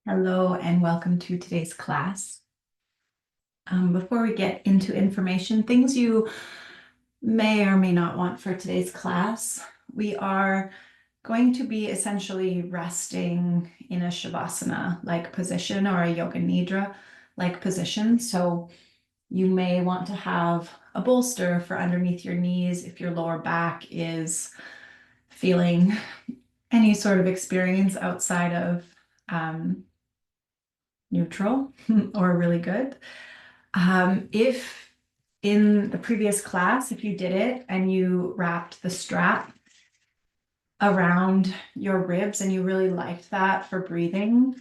Hello and welcome to today's class. Before we get into information, things you may or may not want for today's class, we are going to be essentially resting in a Shavasana-like position or a Yoga Nidra-like position. So you may want to have a bolster for underneath your knees if your lower back is feeling any sort of experience outside of neutral or really good. If in the previous class, if you did it and you wrapped the strap around your ribs and you really liked that for breathing,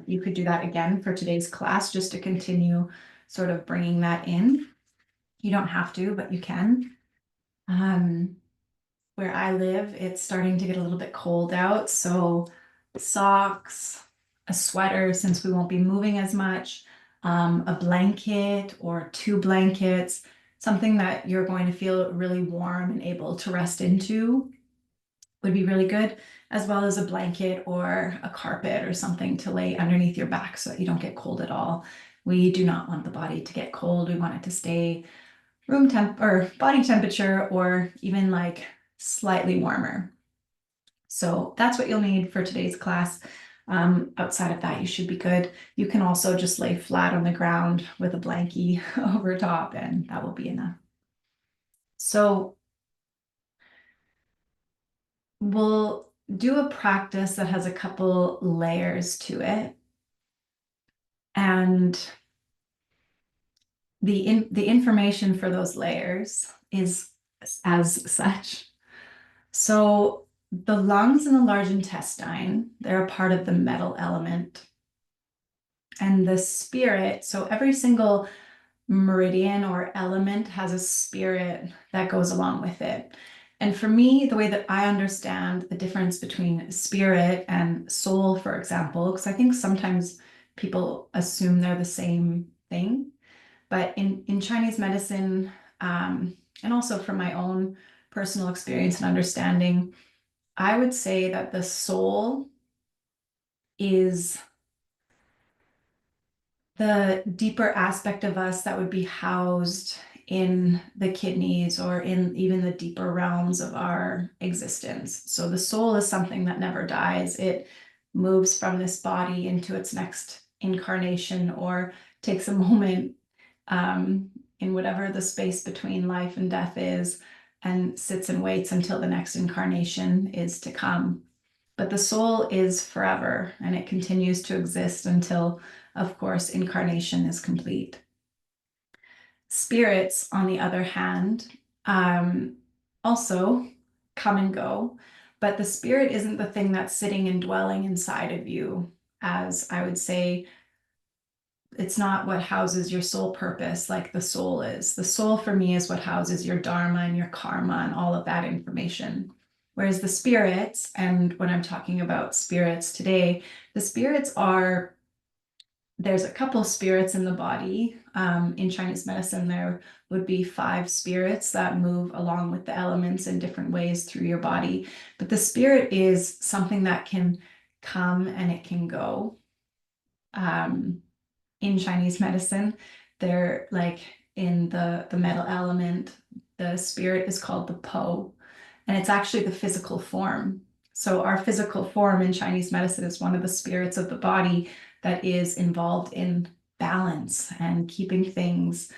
you could do that again for today's class just to continue sort of bringing that in. You don't have to, but you can. Where I live, it's starting to get a little bit cold out, so socks, a sweater since we won't be moving as much, a blanket or two blankets, something that you're going to feel really warm and able to rest into would be really good, as well as a blanket or a carpet or something to lay underneath your back so that you don't get cold at all. We do not want the body to get cold. We want it to stay room temp or body temperature or even like slightly warmer. So that's what you'll need for today's class. Outside of that, you should be good. You can also just lay flat on the ground with a blankie over top, and that will be enough. So we'll do a practice that has a couple layers to it. And the information for those layers is as such. So the lungs and the large intestine, they're a part of the metal element. And the spirit, so every single meridian or element has a spirit that goes along with it. And for me, the way that I understand the difference between spirit and soul, for example, because I think sometimes people assume they're the same thing. But in Chinese medicine, and also from my own personal experience and understanding, I would say that the soul is the deeper aspect of us that would be housed in the kidneys or in even the deeper realms of our existence. So the soul is something that never dies. It moves from this body into its next incarnation or takes a moment in whatever the space between life and death is and sits and waits until the next incarnation is to come. But the soul is forever and it continues to exist until, of course, incarnation is complete. Spirits, on the other hand, also come and go, but the spirit isn't the thing that's sitting and dwelling inside of you, as I would say, it's not what houses your soul purpose like the soul is. The soul for me is what houses your dharma and your karma and all of that information. Whereas the spirits, and when I'm talking about spirits today, the spirits are, there's a couple spirits in the body. In Chinese medicine, there would be 5 spirits that move along with the elements in different ways through your body. But the spirit is something that can come and it can go. In Chinese medicine, they're like in the metal element, the spirit is called the Po, and it's actually the physical form. So our physical form in Chinese medicine is one of the spirits of the body that is involved in balance and keeping things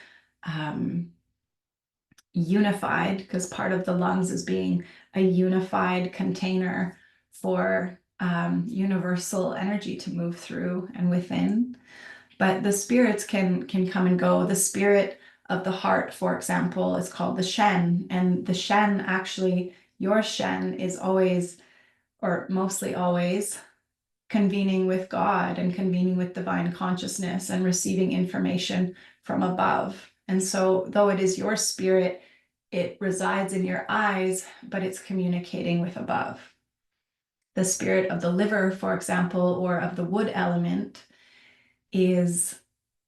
unified, because part of the lungs is being a unified container for universal energy to move through and within. But the spirits can come and go. The spirit of the heart, for example, is called the Shen. And the Shen, actually, your Shen is always, or mostly always, convening with God and convening with divine consciousness and receiving information from above. And so, though it is your spirit, it resides in your eyes, but it's communicating with above. The spirit of the liver, for example, or of the wood element, is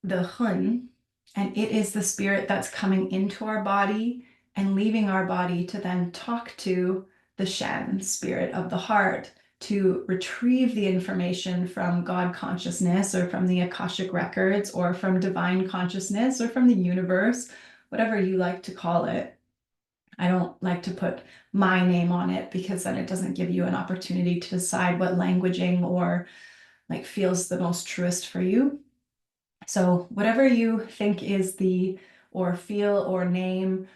the Hun, and it is the spirit that's coming into our body and leaving our body to then talk to the Shen, spirit of the heart, to retrieve the information from God consciousness or from the Akashic records or from divine consciousness or from the universe, whatever you like to call it. I don't like to put my name on it because then it doesn't give you an opportunity to decide what languaging or like feels the most truest for you. So whatever you think is the or feel or name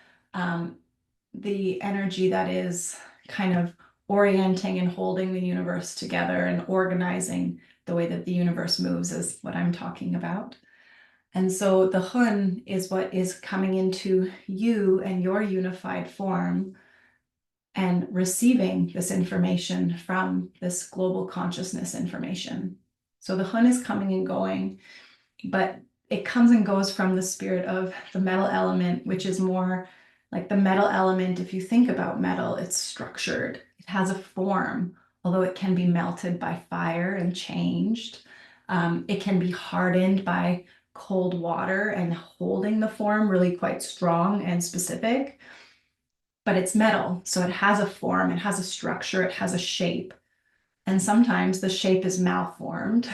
the energy that is kind of orienting and holding the universe together and organizing the way that the universe moves is what I'm talking about. And so the Hun is what is coming into you and your unified form and receiving this information from this global consciousness information. So the Hun is coming and going, but it comes and goes from the spirit of the metal element, which is more like the metal element. If you think about metal, it's structured, it has a form, although it can be melted by fire and changed. It can be hardened by cold water and holding the form really quite strong and specific. But it's metal, so it has a form, it has a structure, it has a shape. And sometimes the shape is malformed.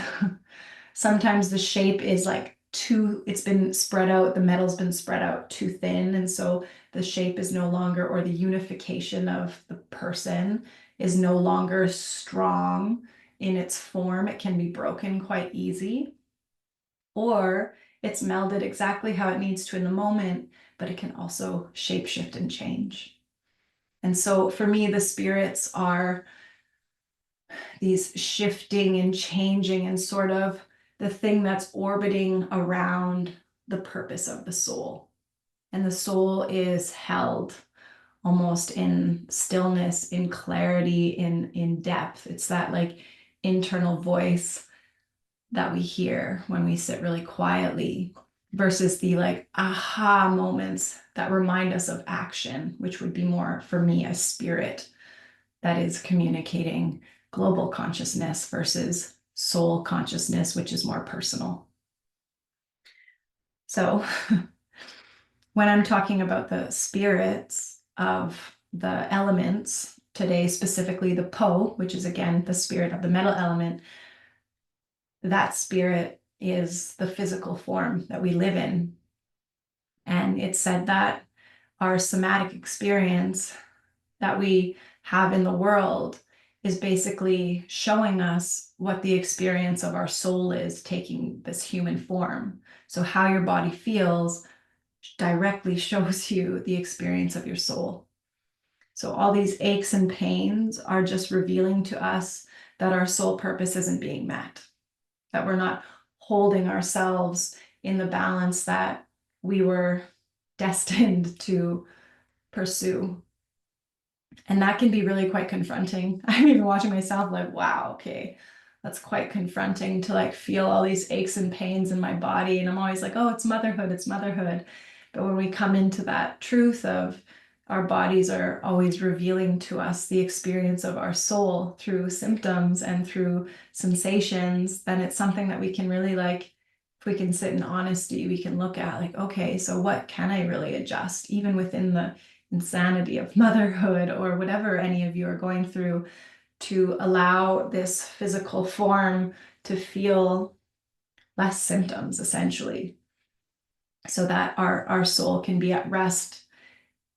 Sometimes the shape is like it's been spread out, the metal's been spread out too thin. And so the shape is no longer, or the unification of the person is no longer strong in its form. It can be broken quite easy. Or it's melded exactly how it needs to in the moment, but it can also shapeshift and change. And so for me, the spirits are these shifting and changing and sort of the thing that's orbiting around the purpose of the soul. And the soul is held almost in stillness, in clarity, in depth. It's that like internal voice that we hear when we sit really quietly versus the like aha moments that remind us of action, which would be more for me a spirit that is communicating global consciousness versus soul consciousness, which is more personal. So when I'm talking about the spirits of the elements today, specifically the Po, which is again the spirit of the metal element, that spirit is the physical form that we live in. And it's said that our somatic experience that we have in the world is basically showing us what the experience of our soul is taking this human form. So how your body feels directly shows you the experience of your soul. So all these aches and pains are just revealing to us that our soul purpose isn't being met, that we're not holding ourselves in the balance that we were destined to pursue. And that can be really quite confronting. I'm even watching myself like, wow, okay, that's quite confronting to like feel all these aches and pains in my body. And I'm always like, oh, it's motherhood, it's motherhood. But when we come into that truth of our bodies are always revealing to us the experience of our soul through symptoms and through sensations, then it's something that we can really like, if we can sit in honesty, we can look at like, okay, so what can I really adjust, even within the insanity of motherhood or whatever any of you are going through, to allow this physical form to feel less symptoms, essentially, so that our soul can be at rest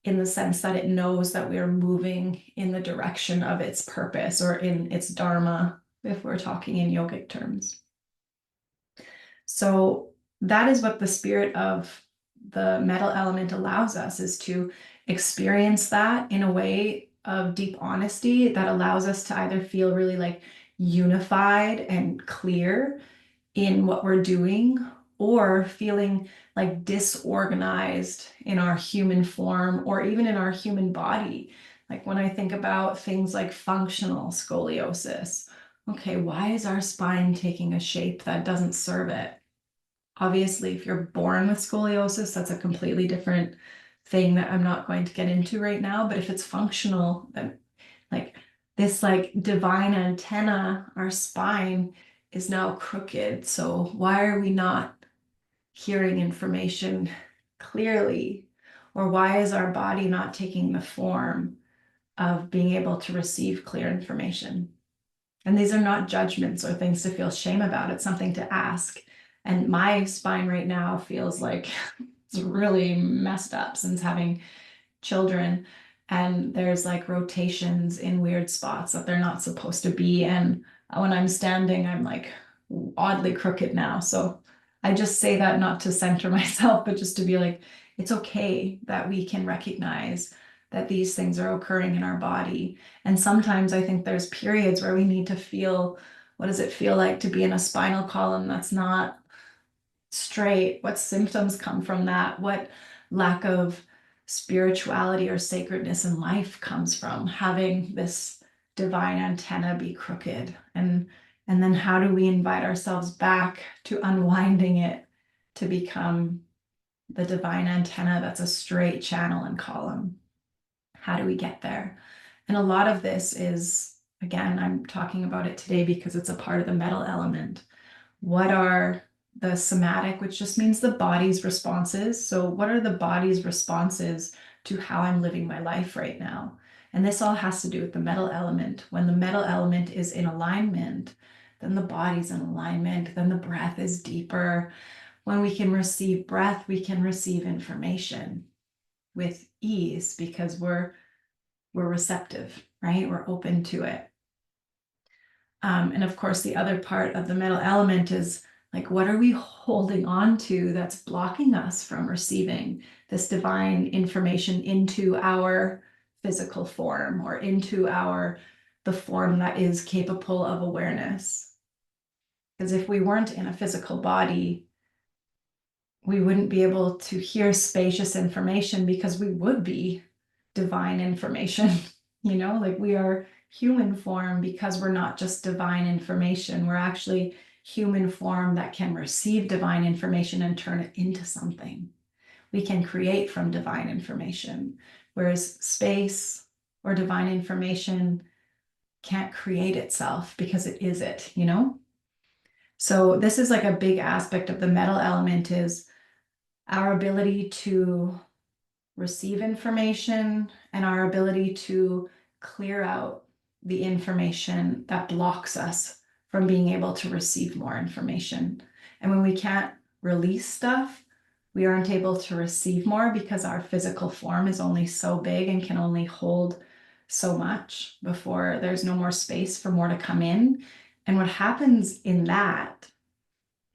in the sense that it knows that we are moving in the direction of its purpose or in its dharma, if we're talking in yogic terms. So that is what the spirit of the metal element allows us, is to experience that in a way of deep honesty that allows us to either feel really like unified and clear in what we're doing, or feeling like disorganized in our human form or even in our human body. Like when I think about things like functional scoliosis, okay, why is our spine taking a shape that doesn't serve it? Obviously, if you're born with scoliosis, that's a completely different thing that I'm not going to get into right now. But if it's functional, then like this like divine antenna, our spine is now crooked. So why are we not hearing information clearly? Or why is our body not taking the form of being able to receive clear information? And these are not judgments or things to feel shame about. It's something to ask. And my spine right now feels like it's really messed up since having children. And there's like rotations in weird spots that they're not supposed to be. And when I'm standing, I'm like oddly crooked now. So I just say that not to center myself, but just to be like, it's okay that we can recognize that these things are occurring in our body. And sometimes I think there's periods where we need to feel, what does it feel like to be in a spinal column that's not straight? What symptoms come from that? What lack of spirituality or sacredness in life comes from having this divine antenna be crooked? And then how do we invite ourselves back to unwinding it to become the divine antenna that's a straight channel and column? How do we get there? And a lot of this is, again, I'm talking about it today because it's a part of the metal element. What are the somatic, which just means the body's responses? So, what are the body's responses to how I'm living my life right now? And this all has to do with the metal element. When the metal element is in alignment, then the body's in alignment, then the breath is deeper. When we can receive breath, we can receive information with ease because we're receptive, right? We're open to it. And of course, the other part of the metal element is like, what are we holding on to that's blocking us from receiving this divine information into our physical form or into the form that is capable of awareness? Because if we weren't in a physical body, we wouldn't be able to hear spacious information because we would be divine information. Like we are human form because we're not just divine information. We're actually human form that can receive divine information and turn it into something. We can create from divine information, whereas space or divine information can't create itself because it is it. So this is like a big aspect of the metal element is our ability to receive information and our ability to clear out the information that blocks us from being able to receive more information. And when we can't release stuff, we aren't able to receive more because our physical form is only so big and can only hold so much before there's no more space for more to come in. And what happens in that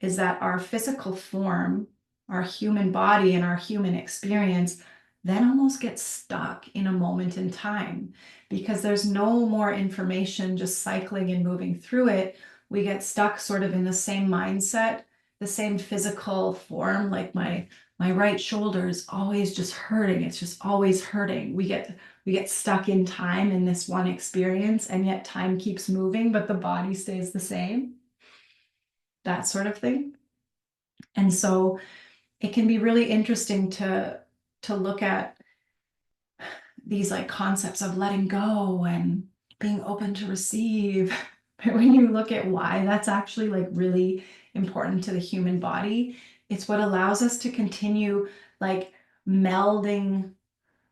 is that our physical form, our human body, and our human experience then almost gets stuck in a moment in time because there's no more information just cycling and moving through it. We get stuck sort of in the same mindset, the same physical form, like my right shoulder is always just hurting. It's just always hurting. We get stuck in time in this one experience, and yet time keeps moving, but the body stays the same. That sort of thing. And so it can be really interesting to look at these like concepts of letting go and being open to receive. But when you look at why that's actually like really important to the human body, it's what allows us to continue like melding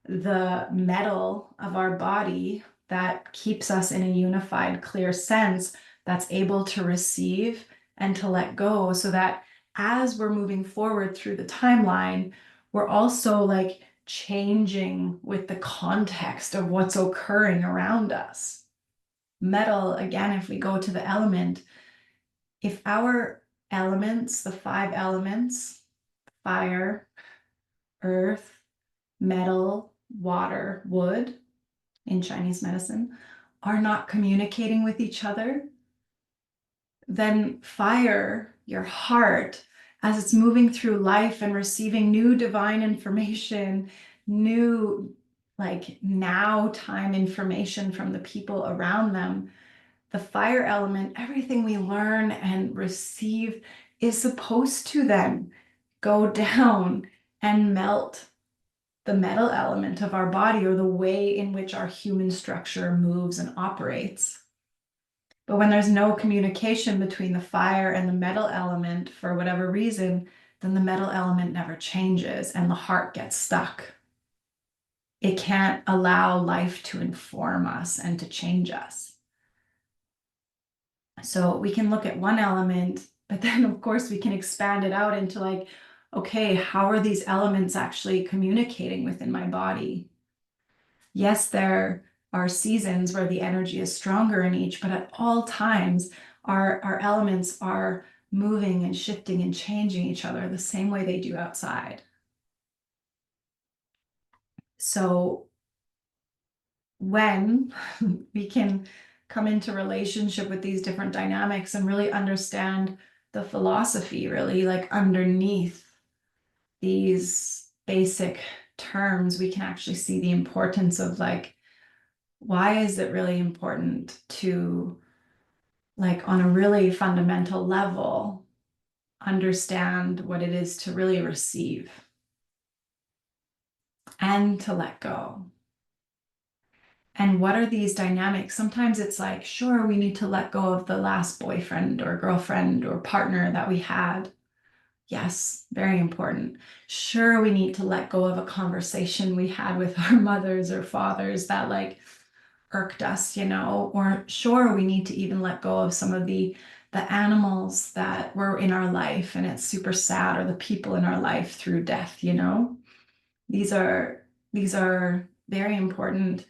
the metal of our body that keeps us in a unified, clear sense that's able to receive and to let go, so that as we're moving forward through the timeline, we're also like changing with the context of what's occurring around us. Metal, again, if we go to the element, if our elements, the 5 elements, fire, earth, metal, water, wood, in Chinese medicine, are not communicating with each other, then fire, your heart, as it's moving through life and receiving new divine information, new like now time information from the people around them, the fire element, everything we learn and receive is supposed to then go down and melt the metal element of our body or the way in which our human structure moves and operates. But when there's no communication between the fire and the metal element for whatever reason, then the metal element never changes and the heart gets stuck. It can't allow life to inform us and to change us. So we can look at one element, but then of course we can expand it out into like, okay, how are these elements actually communicating within my body? Yes, there are seasons where the energy is stronger in each, but at all times, our elements are moving and shifting and changing each other the same way they do outside. So when we can come into relationship with these different dynamics and really understand the philosophy, really like underneath these basic terms, we can actually see the importance of like, why is it really important to, like, on a really fundamental level, understand what it is to really receive and to let go? And what are these dynamics? Sometimes it's like, sure, we need to let go of the last boyfriend or girlfriend or partner that we had. Yes, very important. Sure, we need to let go of a conversation we had with our mothers or fathers that like irked us, you know, or sure, we need to even let go of some of the animals that were in our life and it's super sad, or the people in our life through death, you know. These are these are very important,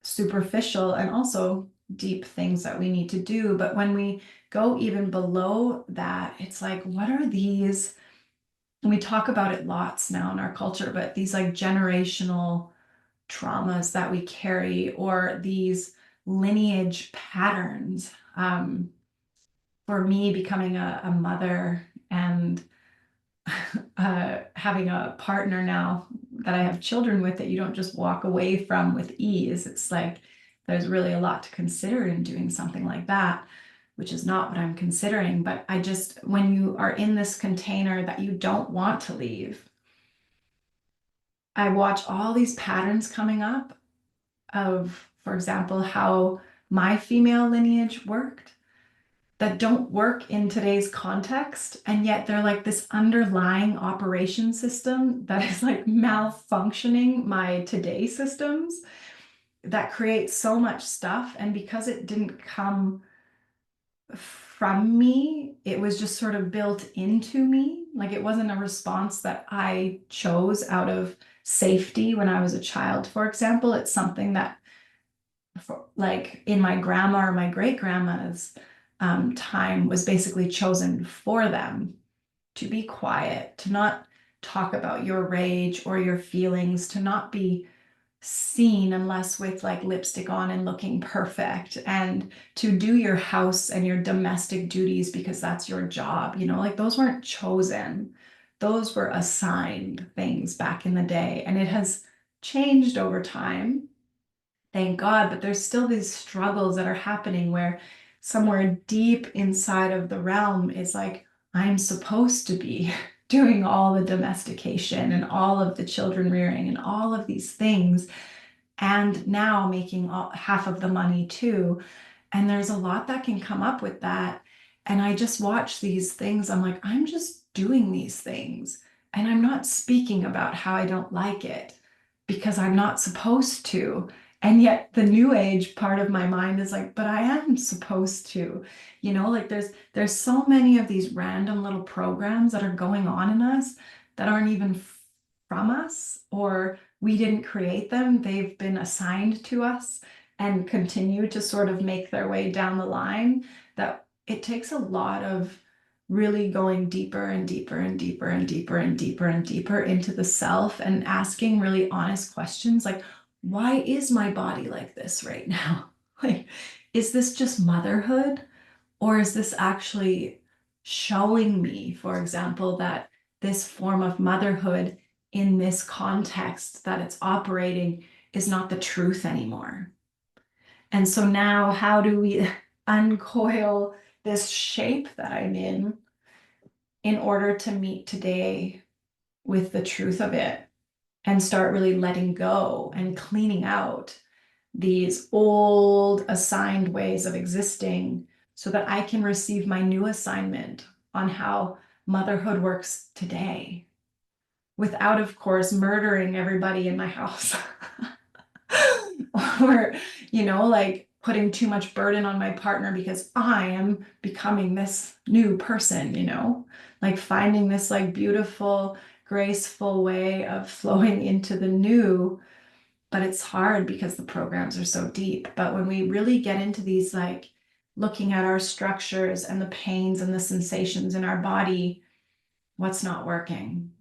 superficial and also deep things that we need to do. But when we go even below that, it's like, what are these? And we talk about it lots now in our culture, but these like generational traumas that we carry, or these lineage patterns. For me, becoming a mother and having a partner now that I have children with, that you don't just walk away from with ease. It's like there's really a lot to consider in doing something like that, which is not what I'm considering. But I just, when you are in this container that you don't want to leave, I watch all these patterns coming up of, for example, how my female lineage worked that don't work in today's context. And yet they're like this underlying operation system that is like malfunctioning my today systems, that creates so much stuff. And because it didn't come from me, it was just sort of built into me. Like it wasn't a response that I chose out of safety when I was a child, for example. It's something that, for, like in my grandma or my great grandma's time, was basically chosen for them to be quiet, to not talk about your rage or your feelings, to not be seen unless with like lipstick on and looking perfect, and to do your house and your domestic duties because that's your job. You know, like those weren't chosen, those were assigned things back in the day. And it has changed over time, thank God, but there's still these struggles that are happening where somewhere deep inside of the realm is like, I'm supposed to be doing all the domestication and all of the children rearing and all of these things, and now making half of the money too. And there's a lot that can come up with that. And I just watch these things. I'm like, I'm just doing these things. And I'm not speaking about how I don't like it because I'm not supposed to. And yet the new age part of my mind is like, but I am supposed to. You know, like there's so many of these random little programs that are going on in us that aren't even from us, or we didn't create them. They've been assigned to us and continue to sort of make their way down the line, that it takes a lot of really going deeper and deeper and deeper and deeper and deeper and deeper into the self, and asking really honest questions like, why is my body like this right now? Like, is this just motherhood? Or is this actually showing me, for example, that this form of motherhood in this context that it's operating is not the truth anymore? And so now, how do we uncoil this shape that I'm in order to meet today with the truth of it, and start really letting go and cleaning out these old assigned ways of existing, so that I can receive my new assignment on how motherhood works today, without, of course, murdering everybody in my house. Or, you know, like putting too much burden on my partner because I am becoming this new person, like finding this like beautiful, graceful way of flowing into the new. But it's hard because the programs are so deep. But when we really get into these, like looking at our structures and the pains and the sensations in our body, what's not working?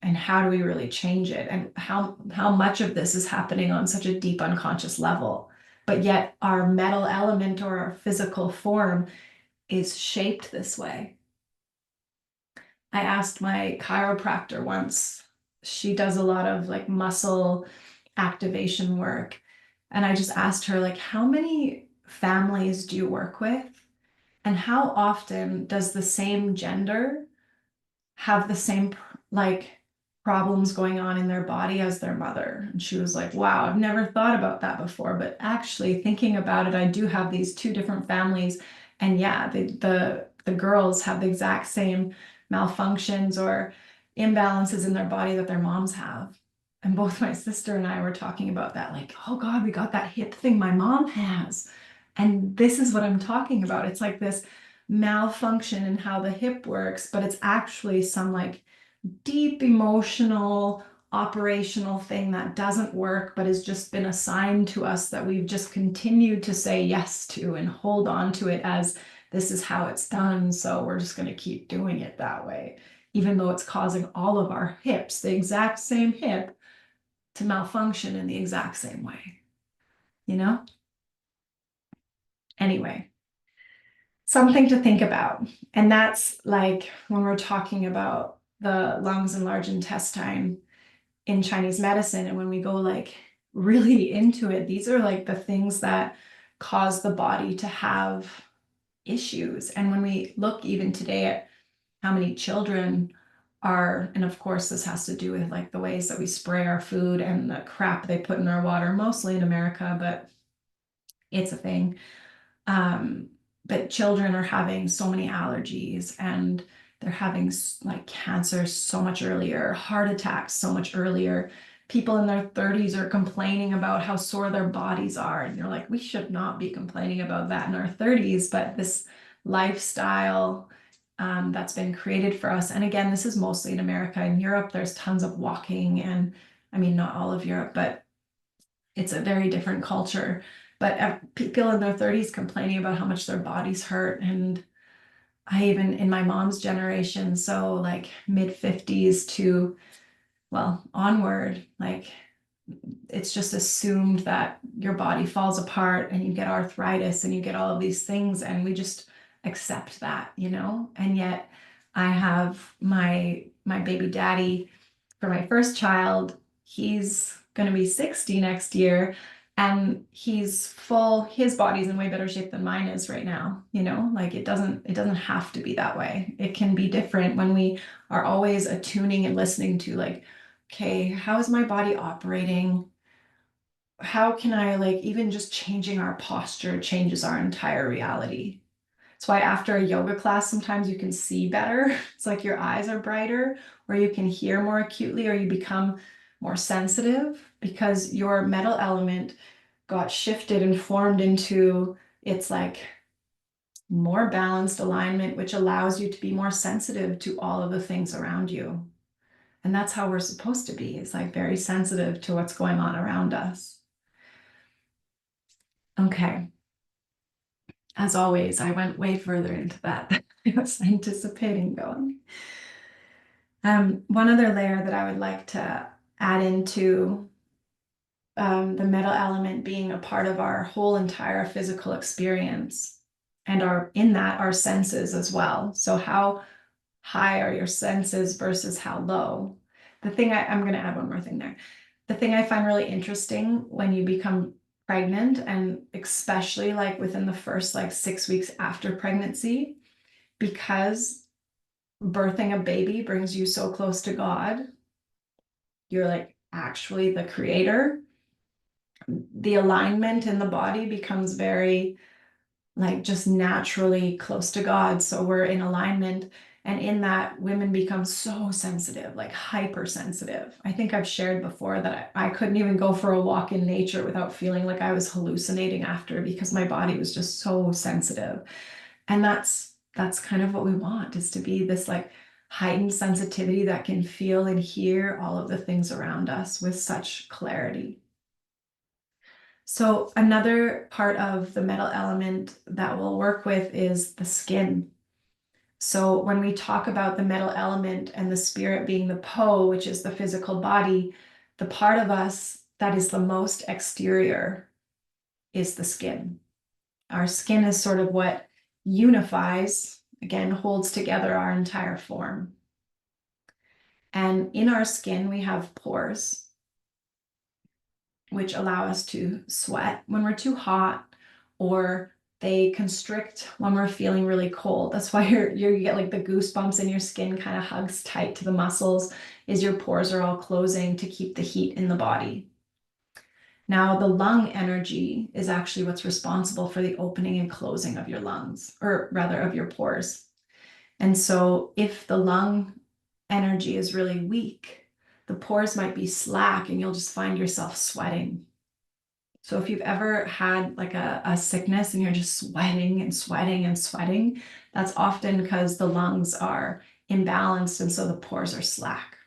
And how do we really change it? And how much of this is happening on such a deep unconscious level? But yet our metal element or our physical form is shaped this way. I asked my chiropractor once, she does a lot of like muscle activation work. And I just asked her, like, how many families do you work with? And how often does the same gender have the same like problems going on in their body as their mother? And she was like, wow, I've never thought about that before. But actually thinking about it, I do have these two different families. And yeah, the girls have the exact same malfunctions or imbalances in their body that their moms have. And both my sister and I were talking about that, like, oh God, we got that hip thing my mom has. And this is what I'm talking about. It's like this malfunction in how the hip works, but it's actually some like deep emotional operational thing that doesn't work but has just been assigned to us that we've just continued to say yes to and hold on to it as this is how it's done, so we're just going to keep doing it that way, even though it's causing all of our hips, the exact same hip, to malfunction in the exact same way, you know? Anyway, something to think about. And that's like when we're talking about the lungs and large intestine in Chinese medicine. And when we go like really into it, these are like the things that cause the body to have issues. And when we look even today at how many children are, and of course, this has to do with like the ways that we spray our food and the crap they put in our water, mostly in America, but it's a thing. Um, but children are having so many allergies and they're having like cancer so much earlier, heart attacks so much earlier. People in their 30s are complaining about how sore their bodies are. And you're like, we should not be complaining about that in our 30s, but this lifestyle that's been created for us. And again, this is mostly in America. In Europe, there's tons of walking, and I mean, not all of Europe, but it's a very different culture. But people in their 30s complaining about how much their bodies hurt. And I even in my mom's generation, so like mid 50s to, well, onward, like it's just assumed that your body falls apart and you get arthritis and you get all of these things. And we just accept that, And yet I have my baby daddy for my first child. He's going to be 60 next year, and his body's in way better shape than mine is right now, like it doesn't have to be that way. It can be different when we are always attuning and listening to like, okay, how is my body operating? How can I, like, even just changing our posture changes our entire reality. That's why after a yoga class, sometimes you can see better. It's like your eyes are brighter, or you can hear more acutely, or you become more sensitive because your metal element got shifted and formed into its like more balanced alignment, which allows you to be more sensitive to all of the things around you. And that's how we're supposed to be, is like very sensitive to what's going on around us. Okay. As always, I went way further into that than I was anticipating going. One other layer that I would like to add into the metal element being a part of our whole entire physical experience, and our senses as well. So how high are your senses versus how low? I'm going to add one more thing there. The thing I find really interesting when you become pregnant, and especially like within the first like 6 weeks after pregnancy, because birthing a baby brings you so close to God, you're like actually the creator. The alignment in the body becomes very like just naturally close to God. So we're in alignment. And in that, women become so sensitive, like hypersensitive. I think I've shared before that I couldn't even go for a walk in nature without feeling like I was hallucinating after, because my body was just so sensitive. And that's kind of what we want, is to be this like heightened sensitivity that can feel and hear all of the things around us with such clarity. So another part of the metal element that we'll work with is the skin. So when we talk about the metal element and the spirit being the Po, which is the physical body, the part of us that is the most exterior is the skin. Our skin is sort of what unifies, again, holds together our entire form. And in our skin, we have pores, which allow us to sweat when we're too hot, or they constrict when we're feeling really cold. That's why you get like the goosebumps and your skin kind of hugs tight to the muscles, is your pores are all closing to keep the heat in the body. Now, the lung energy is actually what's responsible for the opening and closing of your lungs, or rather of your pores. And so if the lung energy is really weak, the pores might be slack and you'll just find yourself sweating. So if you've ever had like a sickness and you're just sweating and sweating and sweating, that's often because the lungs are imbalanced and so the pores are slack.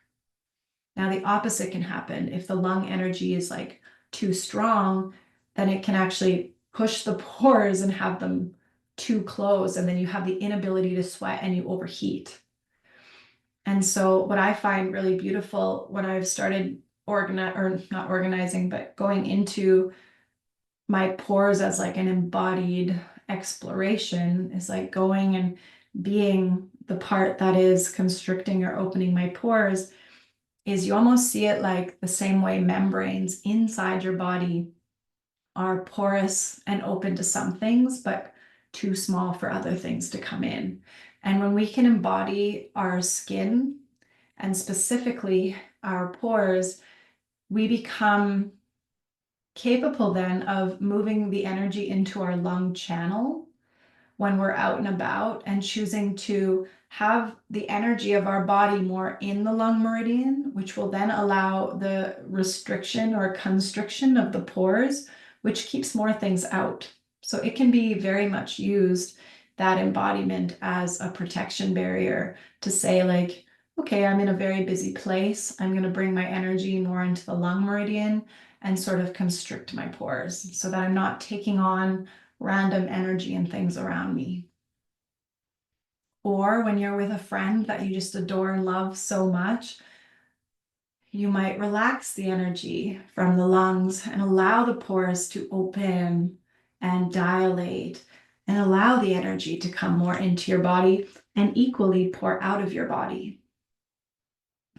Now the opposite can happen. If the lung energy is like too strong, then it can actually push the pores and have them too close, and then you have the inability to sweat and you overheat. And so what I find really beautiful when I've started not organizing, but going into my pores as like an embodied exploration, is like going and being the part that is constricting or opening my pores, is you almost see it like the same way membranes inside your body are porous and open to some things, but too small for other things to come in. And when we can embody our skin and specifically our pores, we become capable then of moving the energy into our lung channel when we're out and about, and choosing to have the energy of our body more in the lung meridian, which will then allow the restriction or constriction of the pores, which keeps more things out. So it can be very much used, that embodiment, as a protection barrier to say like, okay, I'm in a very busy place. I'm going to bring my energy more into the lung meridian and sort of constrict my pores so that I'm not taking on random energy and things around me. Or when you're with a friend that you just adore and love so much, you might relax the energy from the lungs and allow the pores to open and dilate, and allow the energy to come more into your body and equally pour out of your body,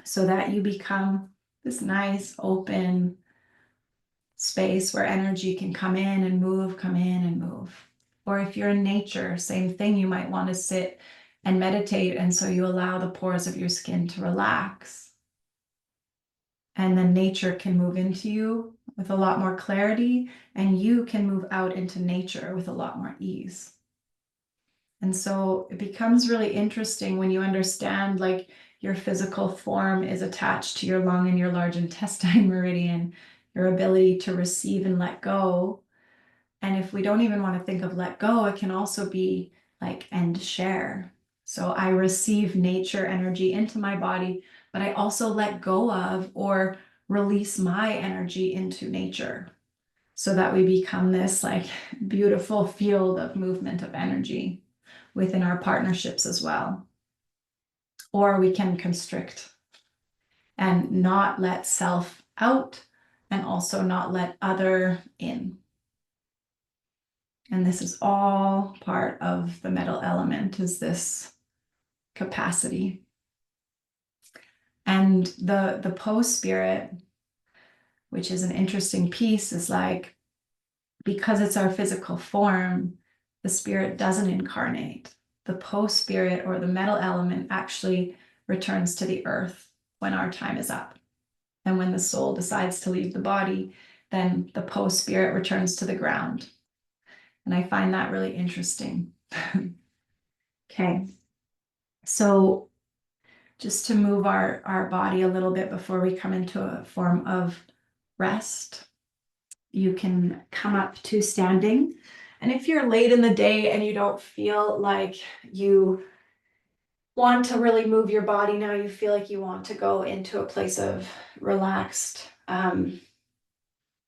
so that you become this nice open space where energy can come in and move, come in and move. Or if you're in nature, same thing, you might want to sit and meditate, and so you allow the pores of your skin to relax. And then nature can move into you with a lot more clarity, and you can move out into nature with a lot more ease. And so it becomes really interesting when you understand like your physical form is attached to your lung and your large intestine meridian, your ability to receive and let go. And if we don't even want to think of let go, it can also be like and share. So I receive nature energy into my body, but I also let go of or release my energy into nature, so that we become this like beautiful field of movement of energy within our partnerships as well. Or we can constrict and not let self out, and also not let other in. And this is all part of the metal element, is this capacity. And the Po spirit, which is an interesting piece, is like, because it's our physical form, the spirit doesn't incarnate. The Po spirit, or the metal element, actually returns to the earth when our time is up. And when the soul decides to leave the body, then the Po spirit returns to the ground. And I find that really interesting. Okay. So just to move our body a little bit before we come into a form of rest, you can come up to standing. And if you're late in the day and you don't feel like you want to really move your body now, you feel like you want to go into a place of relaxed, and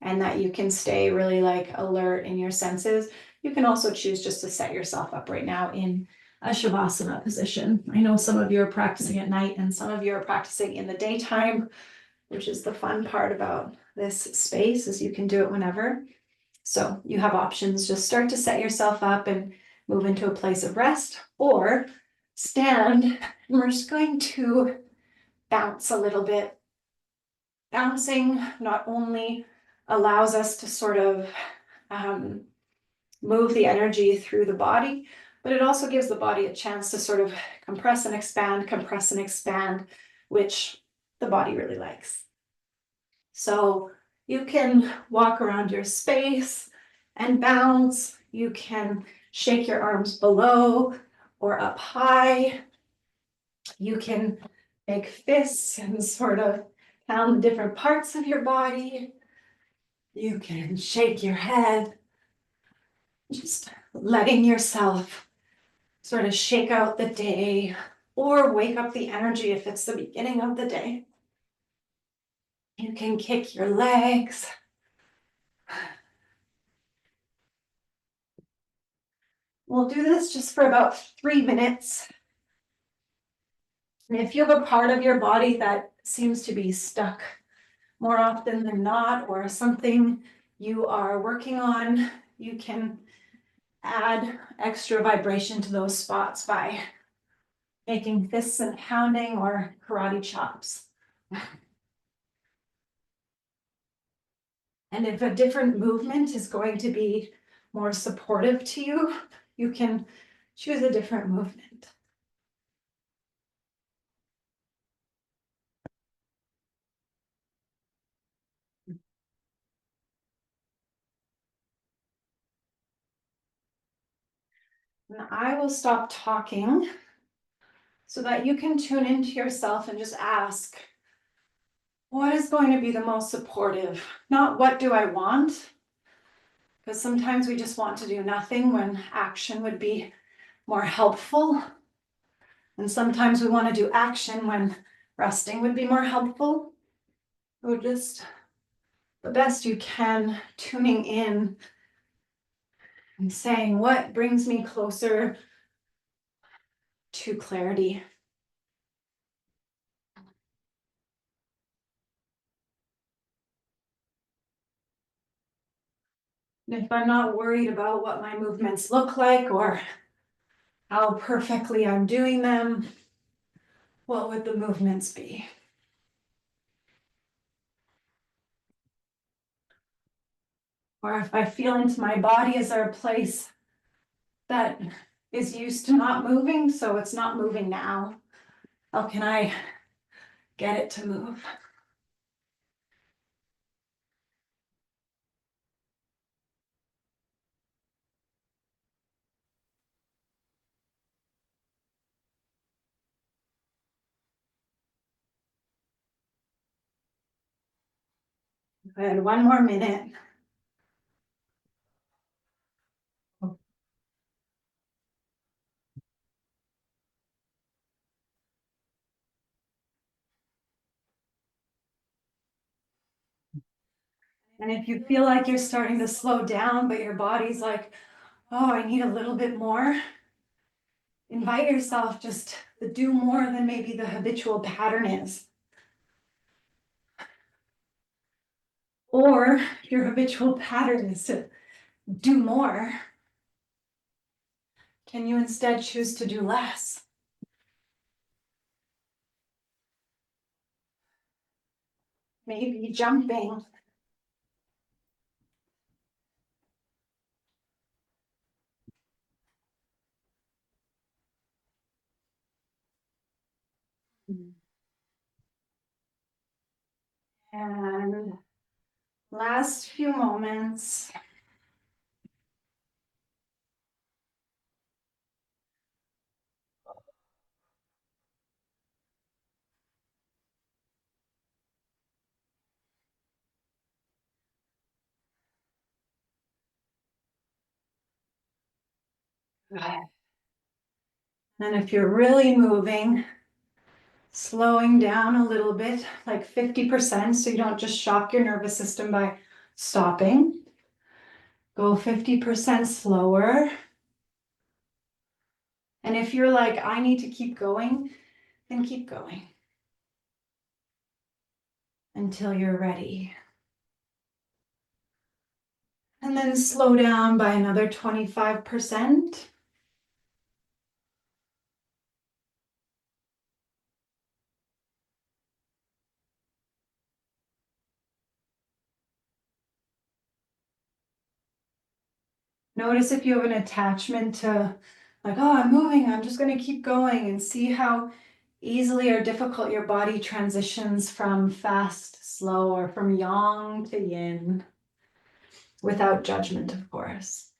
that you can stay really like alert in your senses, you can also choose just to set yourself up right now in a Shavasana position. I know some of you are practicing at night and some of you are practicing in the daytime, which is the fun part about this space, is you can do it whenever. So you have options. Just start to set yourself up and move into a place of rest, or stand, and we're just going to bounce a little bit. Bouncing not only allows us to sort of move the energy through the body, but it also gives the body a chance to sort of compress and expand, which the body really likes. So you can walk around your space and bounce. You can shake your arms below or up high. You can make fists and sort of pound the different parts of your body. You can shake your head, just letting yourself sort of shake out the day or wake up the energy if it's the beginning of the day. You can kick your legs. We'll do this just for about 3 minutes. And if you have a part of your body that seems to be stuck more often than not, or something you are working on, you can add extra vibration to those spots by making fists and pounding or karate chops. And if a different movement is going to be more supportive to you, you can choose a different movement. And I will stop talking so that you can tune into yourself and just ask, what is going to be the most supportive? Not what do I want? Because sometimes we just want to do nothing when action would be more helpful. And sometimes we want to do action when resting would be more helpful. So just the best you can, tuning in and saying, what brings me closer to clarity? And if I'm not worried about what my movements look like or how perfectly I'm doing them, what would the movements be? Or if I feel into my body, is there a place that is used to not moving, so it's not moving now? How can I get it to move? Good, 1 more minute. And if you feel like you're starting to slow down, but your body's like, oh, I need a little bit more, invite yourself just to do more than maybe the habitual pattern is. Or if your habitual pattern is to do more, can you instead choose to do less? Maybe jumping. And last few moments. And if you're really moving, slowing down a little bit, like 50%, so you don't just shock your nervous system by stopping. Go 50% slower. And if you're like, I need to keep going, then keep going until you're ready. And then slow down by another 25%. Notice if you have an attachment to, like, oh, I'm moving, I'm just going to keep going, and see how easily or difficult your body transitions from fast, slow, or from yang to yin, without judgment, of course.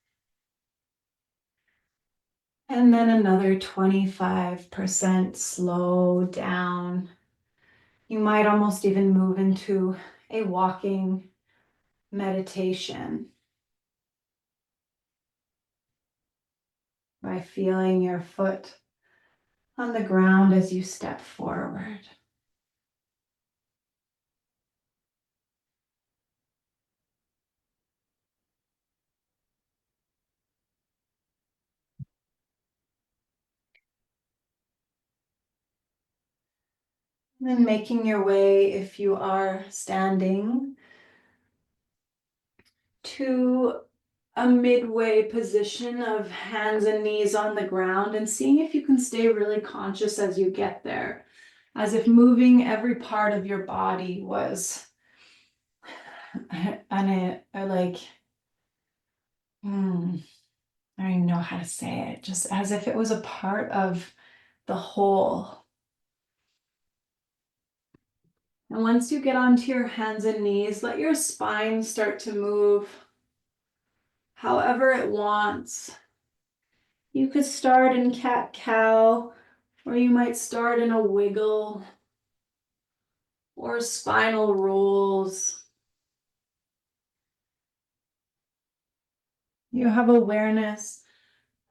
And then another 25% slow down. You might almost even move into a walking meditation by feeling your foot on the ground as you step forward. And then making your way, if you are standing, to a midway position of hands and knees on the ground, and seeing if you can stay really conscious as you get there, as if moving every part of your body was like, I don't even know how to say it, just as if it was a part of the whole. And once you get onto your hands and knees, let your spine start to move however it wants. You could start in cat-cow, or you might start in a wiggle, or spinal rolls. You have awareness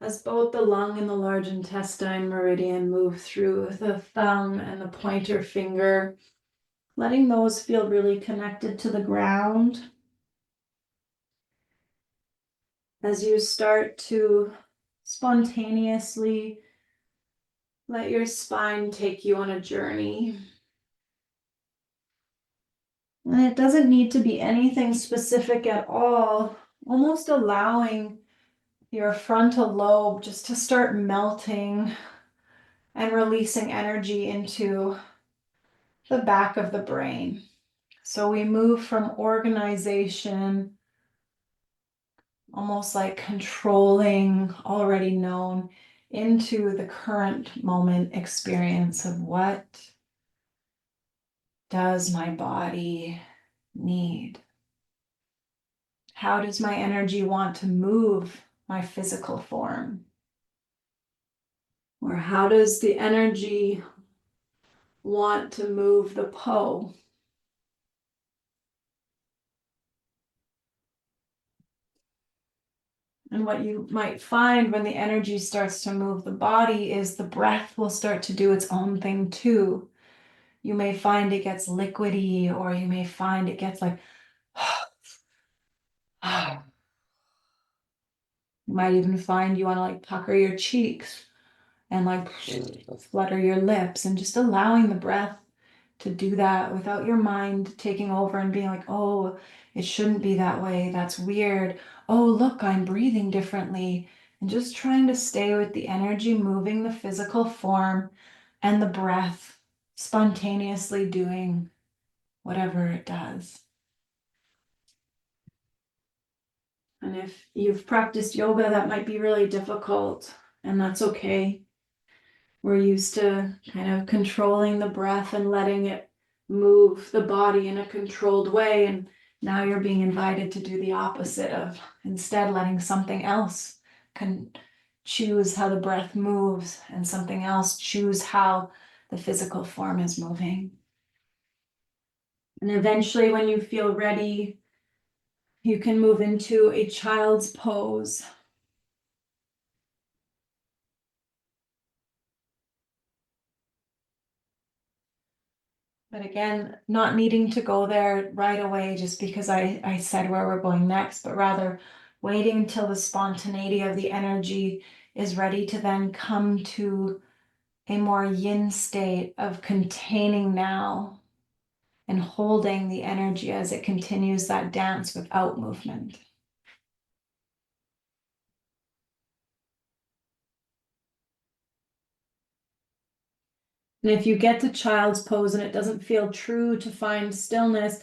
as both the lung and the large intestine meridian move through the thumb and the pointer finger, letting those feel really connected to the ground. As you start to spontaneously let your spine take you on a journey. And it doesn't need to be anything specific at all, almost allowing your frontal lobe just to start melting and releasing energy into the back of the brain. So we move from organization, almost like controlling already known, into the current moment experience of what does my body need? How does my energy want to move my physical form? Or how does the energy want to move the Po? And what you might find when the energy starts to move the body is the breath will start to do its own thing too. You may find it gets liquidy, or you may find it gets like, you might even find you want to like pucker your cheeks and like flutter your lips, and just allowing the breath to do that without your mind taking over and being like, oh, it shouldn't be that way. That's weird. Oh, look, I'm breathing differently. And just trying to stay with the energy moving the physical form and the breath spontaneously doing whatever it does. And if you've practiced yoga, that might be really difficult, and that's okay. We're used to kind of controlling the breath and letting it move the body in a controlled way. And now you're being invited to do the opposite of instead letting something else choose how the breath moves, and something else choose how the physical form is moving. And eventually, when you feel ready, you can move into a child's pose. But again, not needing to go there right away just because I said where we're going next, but rather waiting until the spontaneity of the energy is ready to then come to a more yin state of containing now and holding the energy as it continues that dance without movement. And if you get to child's pose and it doesn't feel true to find stillness,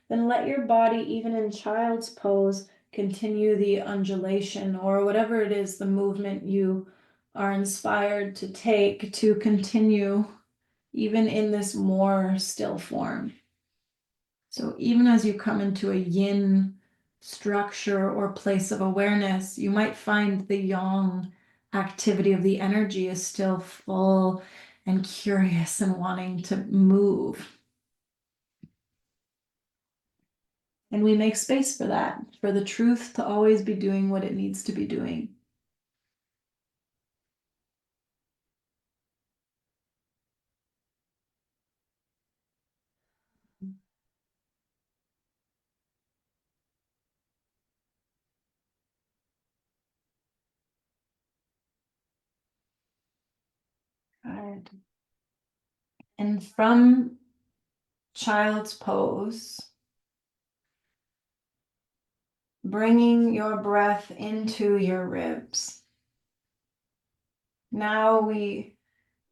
then let your body, even in child's pose, continue the undulation or whatever it is, the movement you are inspired to take to continue, even in this more still form. So even as you come into a yin structure or place of awareness, you might find the yang activity of the energy is still full and curious and wanting to move. And we make space for that, for the truth to always be doing what it needs to be doing. Good. And from child's pose, bringing your breath into your ribs. Now we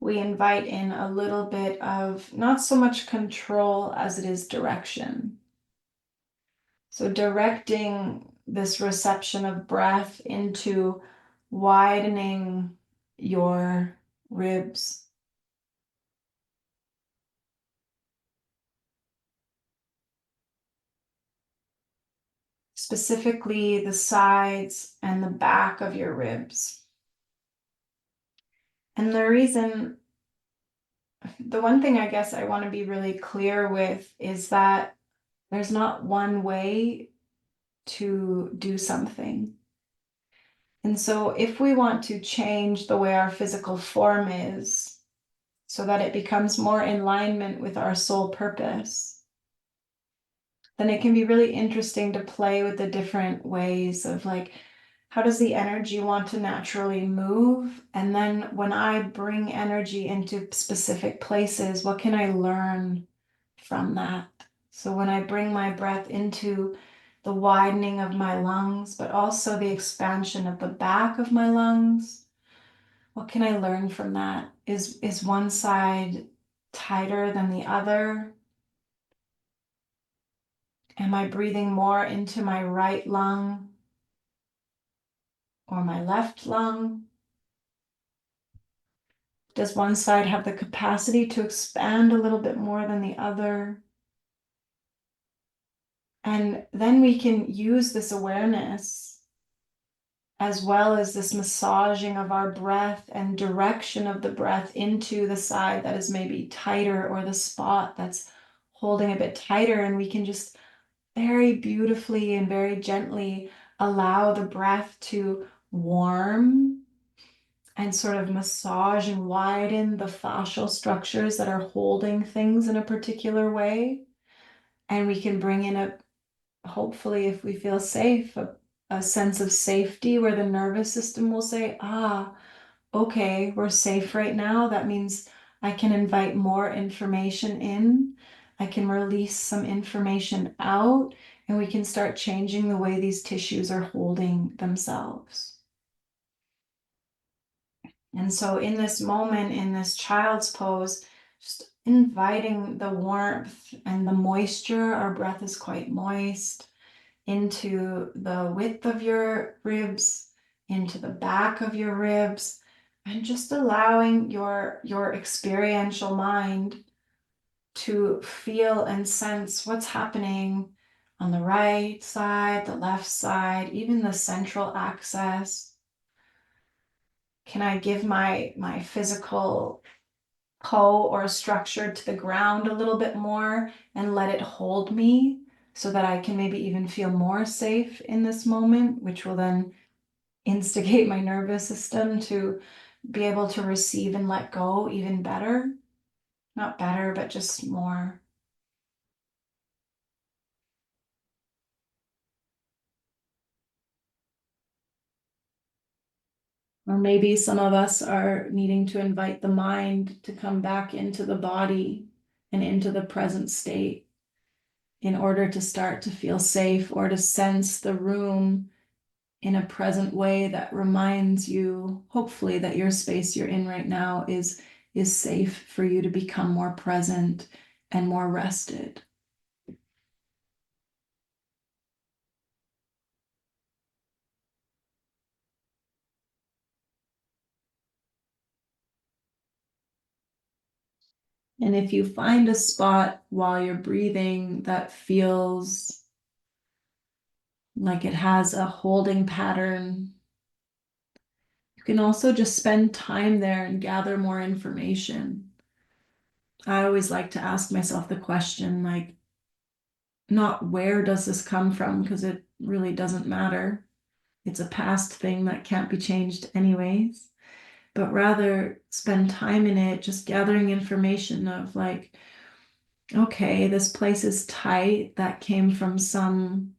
invite in a little bit of not so much control as it is direction. So directing this reception of breath into widening your ribs. Specifically the sides and the back of your ribs. And the one thing I guess I want to be really clear with is that there's not one way to do something. And so if we want to change the way our physical form is so that it becomes more in alignment with our soul purpose, then it can be really interesting to play with the different ways of like, how does the energy want to naturally move? And then when I bring energy into specific places, what can I learn from that? So when I bring my breath into the widening of my lungs, but also the expansion of the back of my lungs, what can I learn from that? Is one side tighter than the other? Am I breathing more into my right lung or my left lung? Does one side have the capacity to expand a little bit more than the other? And then we can use this awareness as well as this massaging of our breath and direction of the breath into the side that is maybe tighter or the spot that's holding a bit tighter. And we can just very beautifully and very gently allow the breath to warm and sort of massage and widen the fascial structures that are holding things in a particular way. And we can bring in hopefully, if we feel safe, a sense of safety where the nervous system will say, okay, we're safe right now. That means I can invite more information in. I can release some information out, and we can start changing the way these tissues are holding themselves. And so in this moment, in this child's pose, just inviting the warmth and the moisture, our breath is quite moist, into the width of your ribs, into the back of your ribs, and just allowing your experiential mind to feel and sense what's happening on the right side, the left side, even the central axis. Can I give my physical or structure to the ground a little bit more and let it hold me so that I can maybe even feel more safe in this moment, which will then instigate my nervous system to be able to receive and let go even better. Not better, but just more Or maybe some of us are needing to invite the mind to come back into the body and into the present state in order to start to feel safe or to sense the room in a present way that reminds you, hopefully, that your space you're in right now is safe for you to become more present and more rested. And if you find a spot while you're breathing that feels like it has a holding pattern, you can also just spend time there and gather more information. I always like to ask myself the question, like, not where does this come from, because it really doesn't matter. It's a past thing that can't be changed anyways, but rather spend time in it, just gathering information of like, okay, this place is tight. That came from some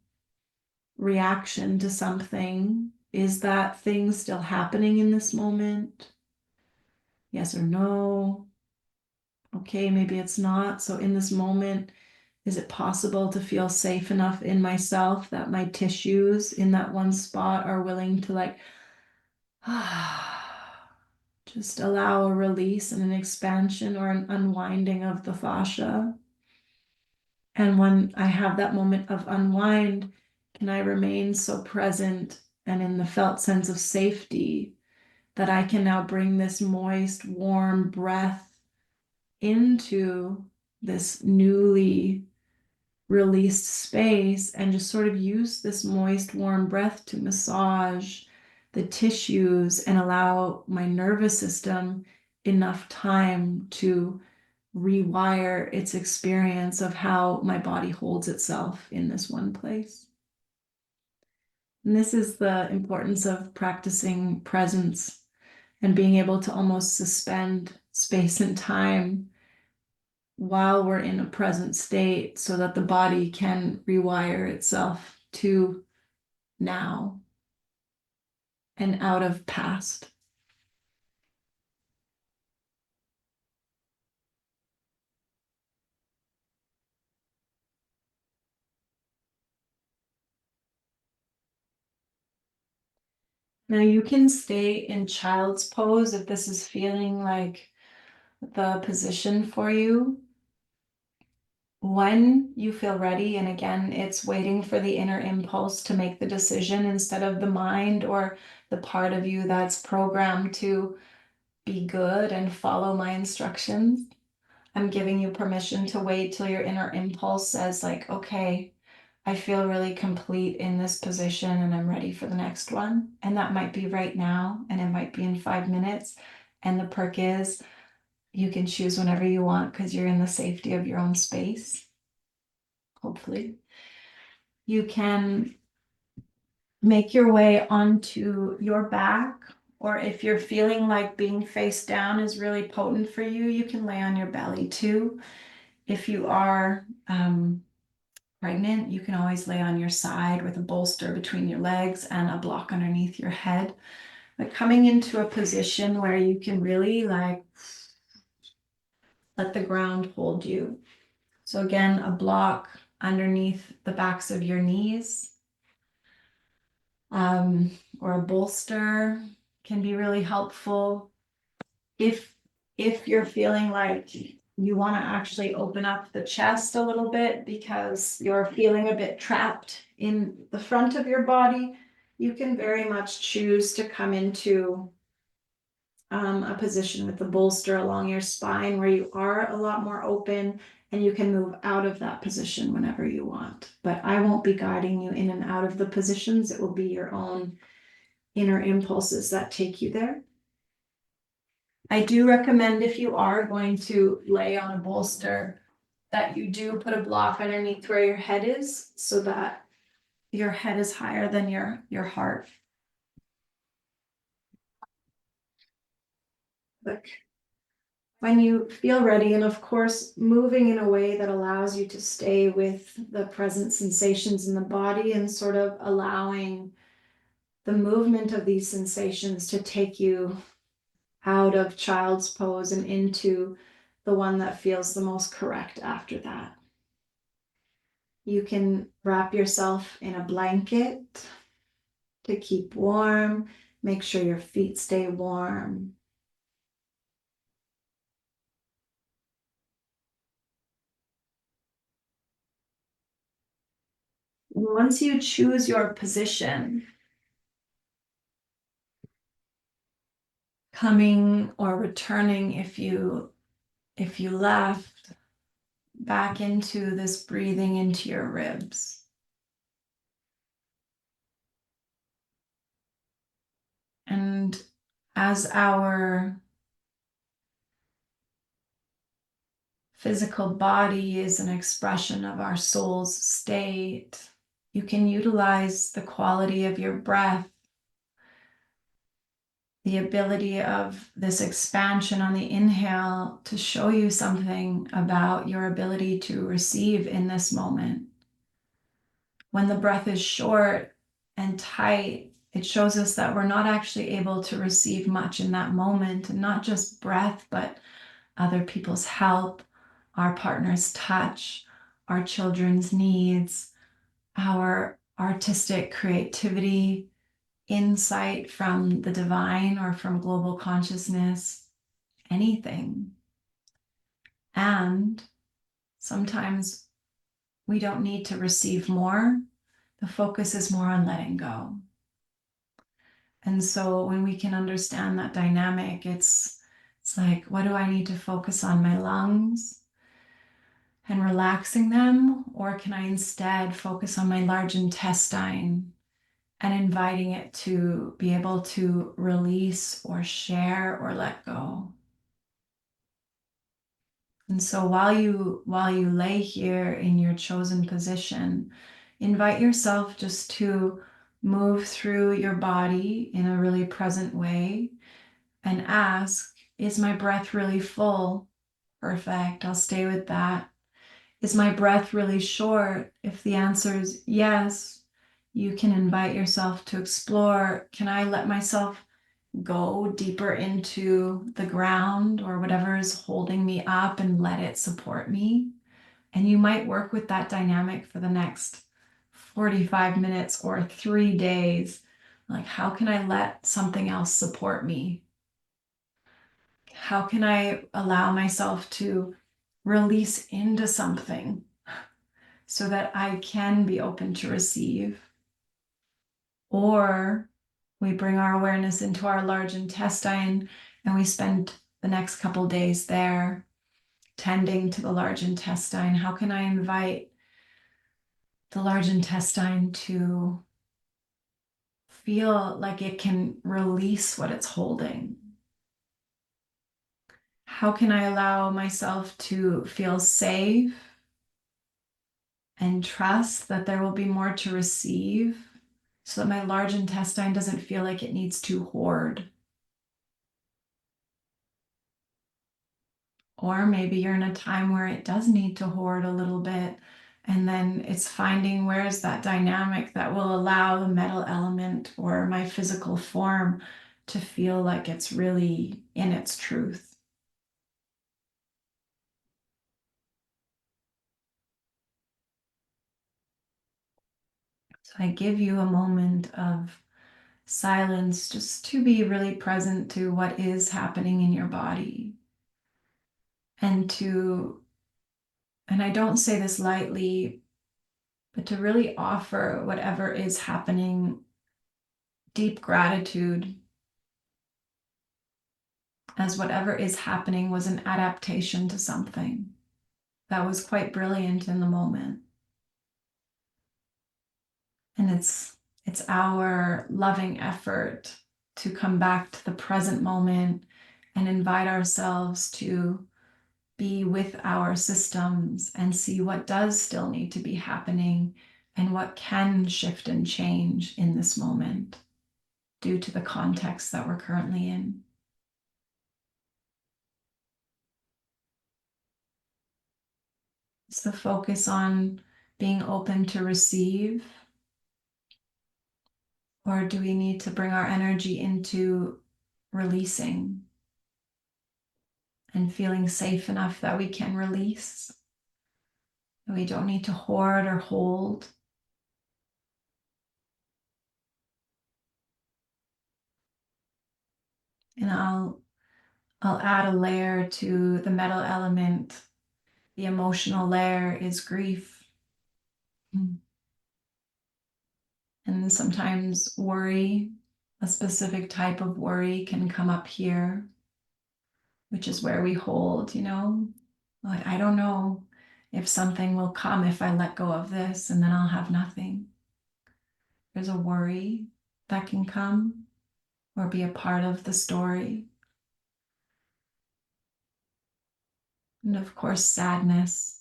reaction to something. Is that thing still happening in this moment? Yes or no? Okay, maybe it's not. So in this moment, is it possible to feel safe enough in myself that my tissues in that one spot are willing to like just allow a release and an expansion or an unwinding of the fascia? And when I have that moment of unwind, can I remain so present and in the felt sense of safety that I can now bring this moist, warm breath into this newly released space and just sort of use this moist, warm breath to massage the tissues and allow my nervous system enough time to rewire its experience of how my body holds itself in this one place. And this is the importance of practicing presence and being able to almost suspend space and time while we're in a present state so that the body can rewire itself to now and out of past. Now you can stay in child's pose if this is feeling like the position for you. When you feel ready, and again, it's waiting for the inner impulse to make the decision instead of the mind or the part of you that's programmed to be good and follow my instructions. I'm giving you permission to wait till your inner impulse says, like, okay, I feel really complete in this position and I'm ready for the next one. And that might be right now, and it might be in 5 minutes. And the perk is you can choose whenever you want because you're in the safety of your own space, hopefully. You can make your way onto your back, or if you're feeling like being face down is really potent for you, you can lay on your belly too. If you are pregnant, you can always lay on your side with a bolster between your legs and a block underneath your head. But coming into a position where you can really like let the ground hold you. So again, a block underneath the backs of your knees, or a bolster can be really helpful. If you're feeling like you want to actually open up the chest a little bit because you're feeling a bit trapped in the front of your body, you can very much choose to come into a position with the bolster along your spine where you are a lot more open, and you can move out of that position whenever you want. But I won't be guiding you in and out of the positions. It will be your own inner impulses that take you there. I do recommend, if you are going to lay on a bolster, that you do put a block underneath where your head is so that your head is higher than your heart. Like when you feel ready, and of course, moving in a way that allows you to stay with the present sensations in the body and sort of allowing the movement of these sensations to take you out of child's pose and into the one that feels the most correct after that. You can wrap yourself in a blanket to keep warm. Make sure your feet stay warm. Once you choose your position, coming or returning if you left, back into this breathing into your ribs. And as our physical body is an expression of our soul's state, you can utilize the quality of your breath, the ability of this expansion on the inhale to show you something about your ability to receive in this moment. When the breath is short and tight, it shows us that we're not actually able to receive much in that moment, and not just breath, but other people's help, our partner's touch, our children's needs, our artistic creativity, insight from the divine or from global consciousness, anything. And sometimes we don't need to receive more. The focus is more on letting go. And so when we can understand that dynamic, it's like, what do I need to focus on? My lungs and relaxing them? Or can I instead focus on my large intestine and inviting it to be able to release or share or let go? And so while you lay here in your chosen position, invite yourself just to move through your body in a really present way and ask, is my breath really full? Perfect. I'll stay with that. Is my breath really short? If the answer is yes, you can invite yourself to explore. Can I let myself go deeper into the ground or whatever is holding me up and let it support me? And you might work with that dynamic for the next 45 minutes or 3 days. Like, how can I let something else support me? How can I allow myself to release into something so that I can be open to receive? Or we bring our awareness into our large intestine and we spend the next couple days there tending to the large intestine. How can I invite the large intestine to feel like it can release what it's holding? How can I allow myself to feel safe and trust that there will be more to receive so that my large intestine doesn't feel like it needs to hoard? Or maybe you're in a time where it does need to hoard a little bit, and then it's finding where is that dynamic that will allow the metal element or my physical form to feel like it's really in its truth. So I give you a moment of silence just to be really present to what is happening in your body. And I don't say this lightly, but to really offer whatever is happening deep gratitude, as whatever is happening was an adaptation to something that was quite brilliant in the moment. And it's our loving effort to come back to the present moment and invite ourselves to be with our systems and see what does still need to be happening and what can shift and change in this moment due to the context that we're currently in. So focus on being open to receive, Or do we need to bring our energy into releasing and feeling safe enough that we can release? We don't need to hoard or hold. And I'll add a layer to the metal element. The emotional layer is grief. And sometimes worry, a specific type of worry can come up here, which is where we hold, like, I don't know if something will come if I let go of this, and then I'll have nothing. There's a worry that can come or be a part of the story. And of course, sadness.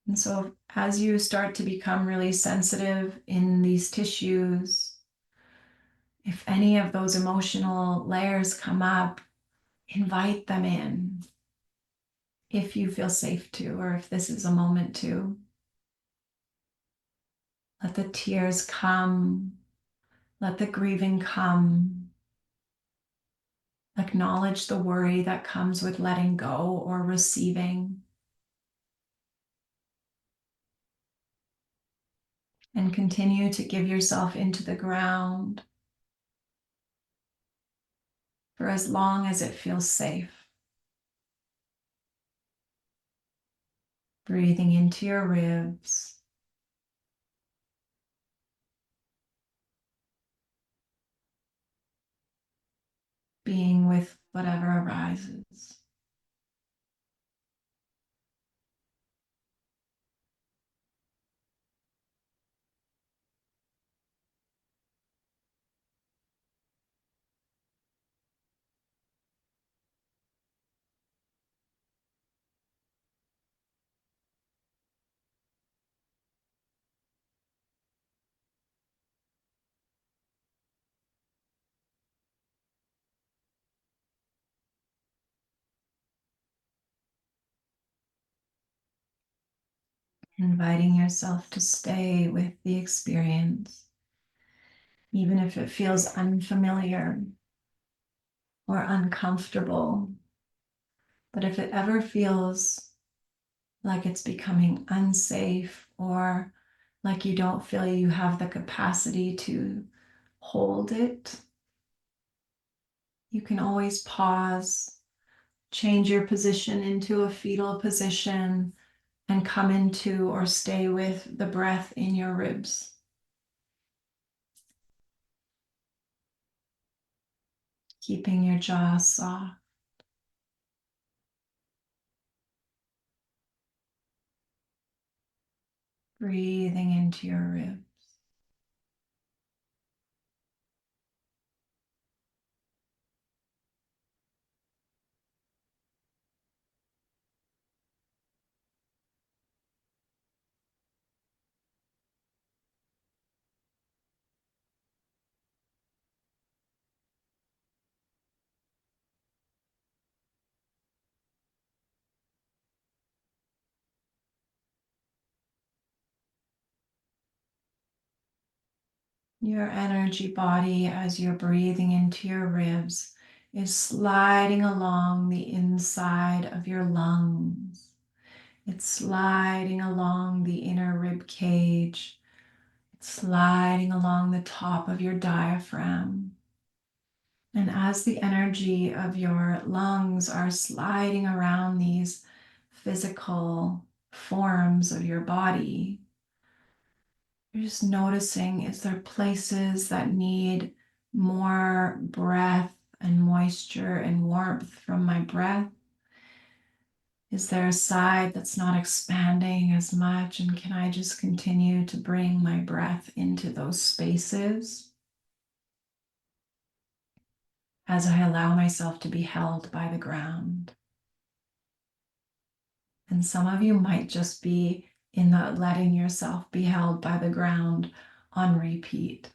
And so as you start to become really sensitive in these tissues, if any of those emotional layers come up, invite them in if you feel safe to, or if this is a moment to. Let the tears come, let the grieving come. Acknowledge the worry that comes with letting go or receiving. And continue to give yourself into the ground for as long as it feels safe. Breathing into your ribs. Being with whatever arises. Inviting yourself to stay with the experience, even if it feels unfamiliar or uncomfortable. But if it ever feels like it's becoming unsafe or like you don't feel you have the capacity to hold it, you can always pause, change your position into a fetal position, and come into or stay with the breath in your ribs. Keeping your jaw soft. Breathing into your ribs. Your energy body, as you're breathing into your ribs, is sliding along the inside of your lungs. It's sliding along the inner rib cage. It's sliding along the top of your diaphragm. And as the energy of your lungs are sliding around these physical forms of your body, you're just noticing, is there places that need more breath and moisture and warmth from my breath? Is there a side that's not expanding as much? And can I just continue to bring my breath into those spaces as I allow myself to be held by the ground? And some of you might just be in the letting yourself be held by the ground on repeat.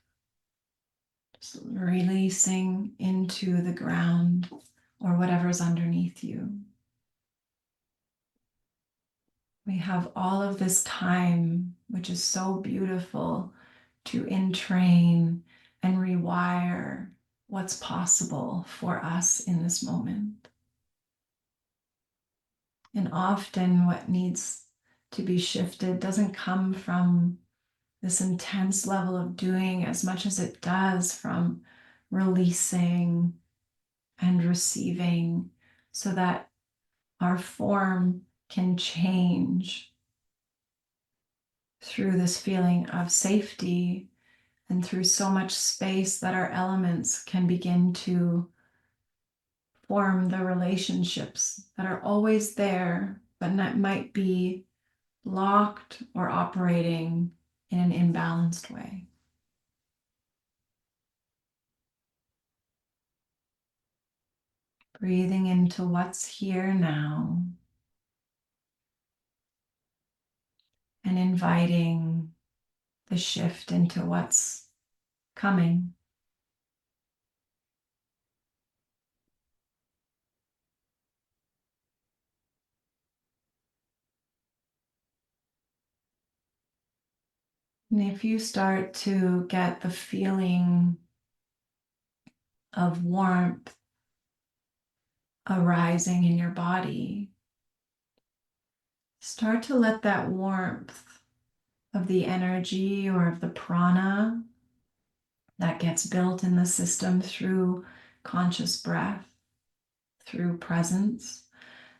Just releasing into the ground or whatever's underneath you. We have all of this time, which is so beautiful, to entrain and rewire what's possible for us in this moment. And often what needs to be shifted doesn't come from this intense level of doing as much as it does from releasing and receiving, so that our form can change through this feeling of safety and through so much space that our elements can begin to form the relationships that are always there, but that might be locked or operating in an imbalanced way. Breathing into what's here now and inviting the shift into what's coming. And if you start to get the feeling of warmth arising in your body, start to let that warmth of the energy or of the prana that gets built in the system through conscious breath, through presence,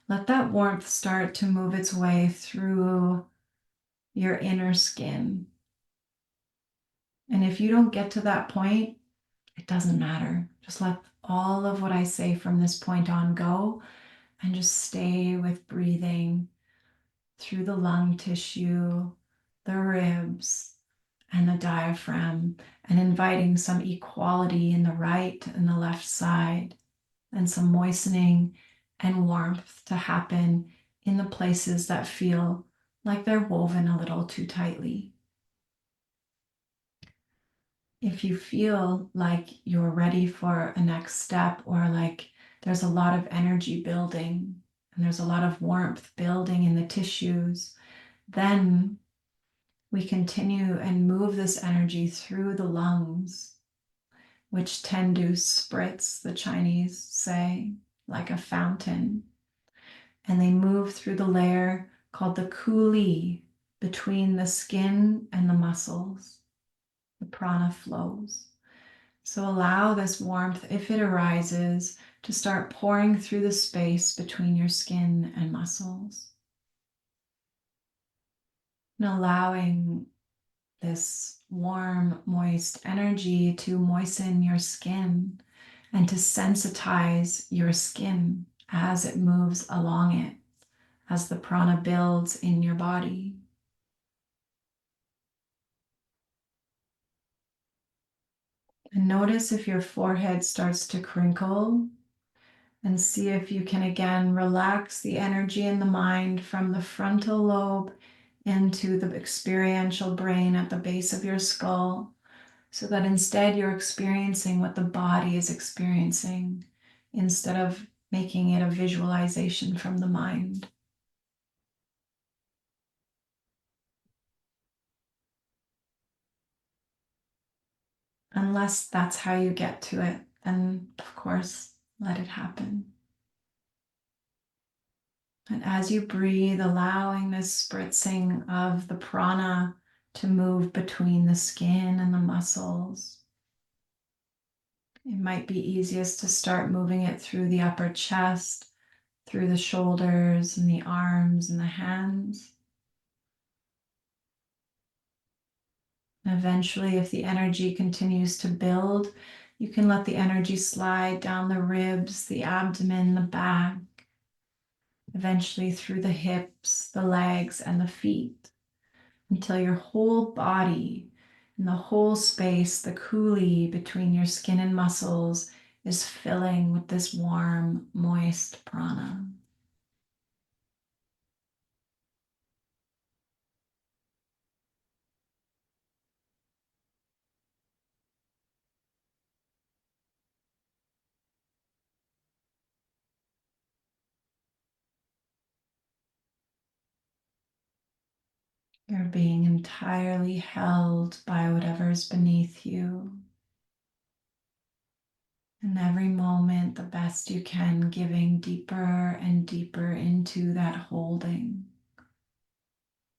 let that warmth start to move its way through your inner skin. And if you don't get to that point, it doesn't matter. Just let all of what I say from this point on go, and just stay with breathing through the lung tissue, the ribs, and the diaphragm, and inviting some equality in the right and the left side, and some moistening and warmth to happen in the places that feel like they're woven a little too tightly. If you feel like you're ready for a next step, or like there's a lot of energy building and there's a lot of warmth building in the tissues, then we continue and move this energy through the lungs, which tend to spritz, the Chinese say, like a fountain. And they move through the layer called the kuli, between the skin and the muscles. The prana flows. So allow this warmth, if it arises, to start pouring through the space between your skin and muscles. And allowing this warm, moist energy to moisten your skin and to sensitize your skin as it moves along it, as the prana builds in your body. And notice if your forehead starts to crinkle, and see if you can again relax the energy in the mind from the frontal lobe into the experiential brain at the base of your skull, so that instead you're experiencing what the body is experiencing instead of making it a visualization from the mind. Unless that's how you get to it, then of course, let it happen. And as you breathe, allowing this spritzing of the prana to move between the skin and the muscles. It might be easiest to start moving it through the upper chest, through the shoulders and the arms and the hands. And eventually, if the energy continues to build, you can let the energy slide down the ribs, the abdomen, the back, eventually through the hips, the legs, and the feet, until your whole body and the whole space, the kuli between your skin and muscles, is filling with this warm, moist prana. You're being entirely held by whatever's beneath you. And every moment, the best you can, giving deeper and deeper into that holding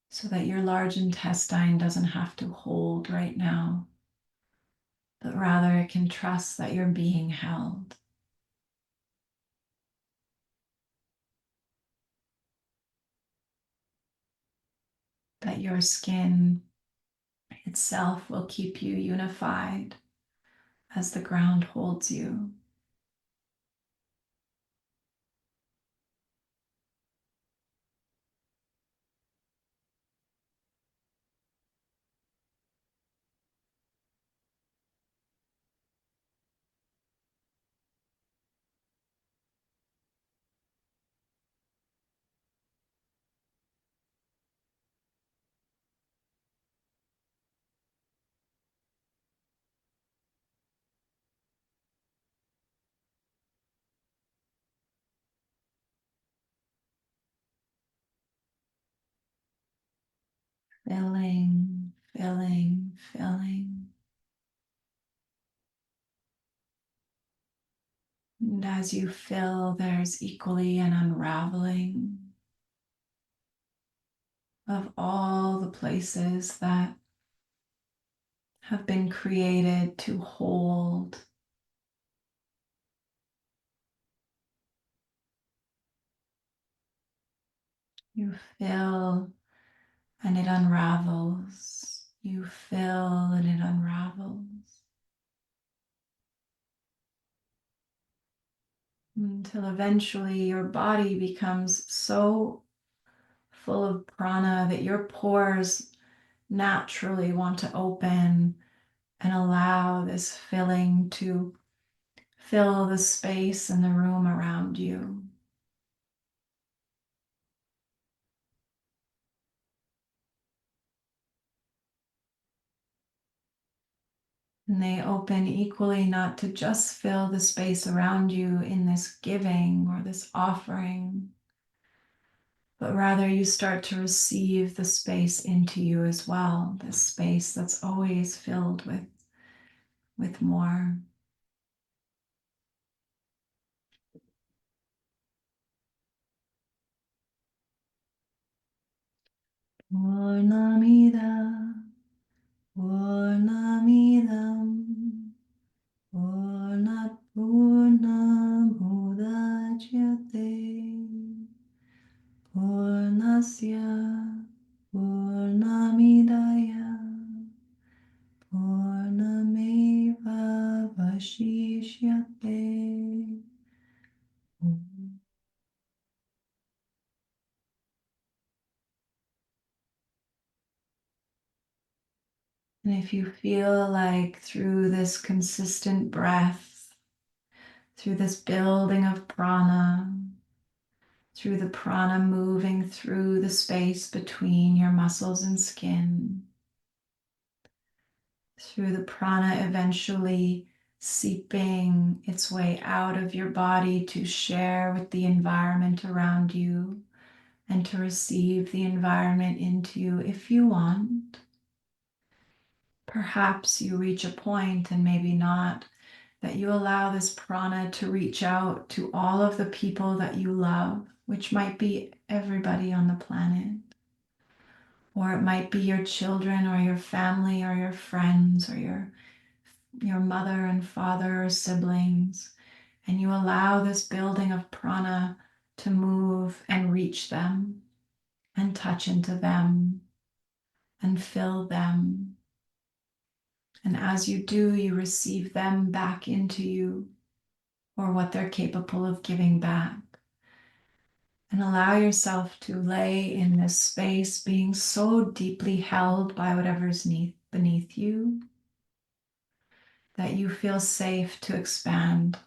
so that your large intestine doesn't have to hold right now, but rather it can trust that you're being held. That your skin itself will keep you unified as the ground holds you. Filling, filling, filling. And as you fill, there's equally an unraveling of all the places that have been created to hold. You fill and it unravels. You fill and it unravels. Until eventually your body becomes so full of prana that your pores naturally want to open and allow this filling to fill the space in the room around you. And they open equally not to just fill the space around you in this giving or this offering, but rather you start to receive the space into you as well, this space that's always filled with more. Purnamida, Purnamidam, Purnat Purnamudachyate, Purnasya Purnamidaya, Purnameva Vashishyate. And if you feel like through this consistent breath, through this building of prana, through the prana moving through the space between your muscles and skin, through the prana eventually seeping its way out of your body to share with the environment around you and to receive the environment into you if you want. Perhaps you reach a point, and maybe not, that you allow this prana to reach out to all of the people that you love, which might be everybody on the planet. Or it might be your children or your family or your friends or your mother and father or siblings. And you allow this building of prana to move and reach them and touch into them and fill them. And as you do, you receive them back into you or what they're capable of giving back. And allow yourself to lay in this space being so deeply held by whatever's beneath you that you feel safe to expand.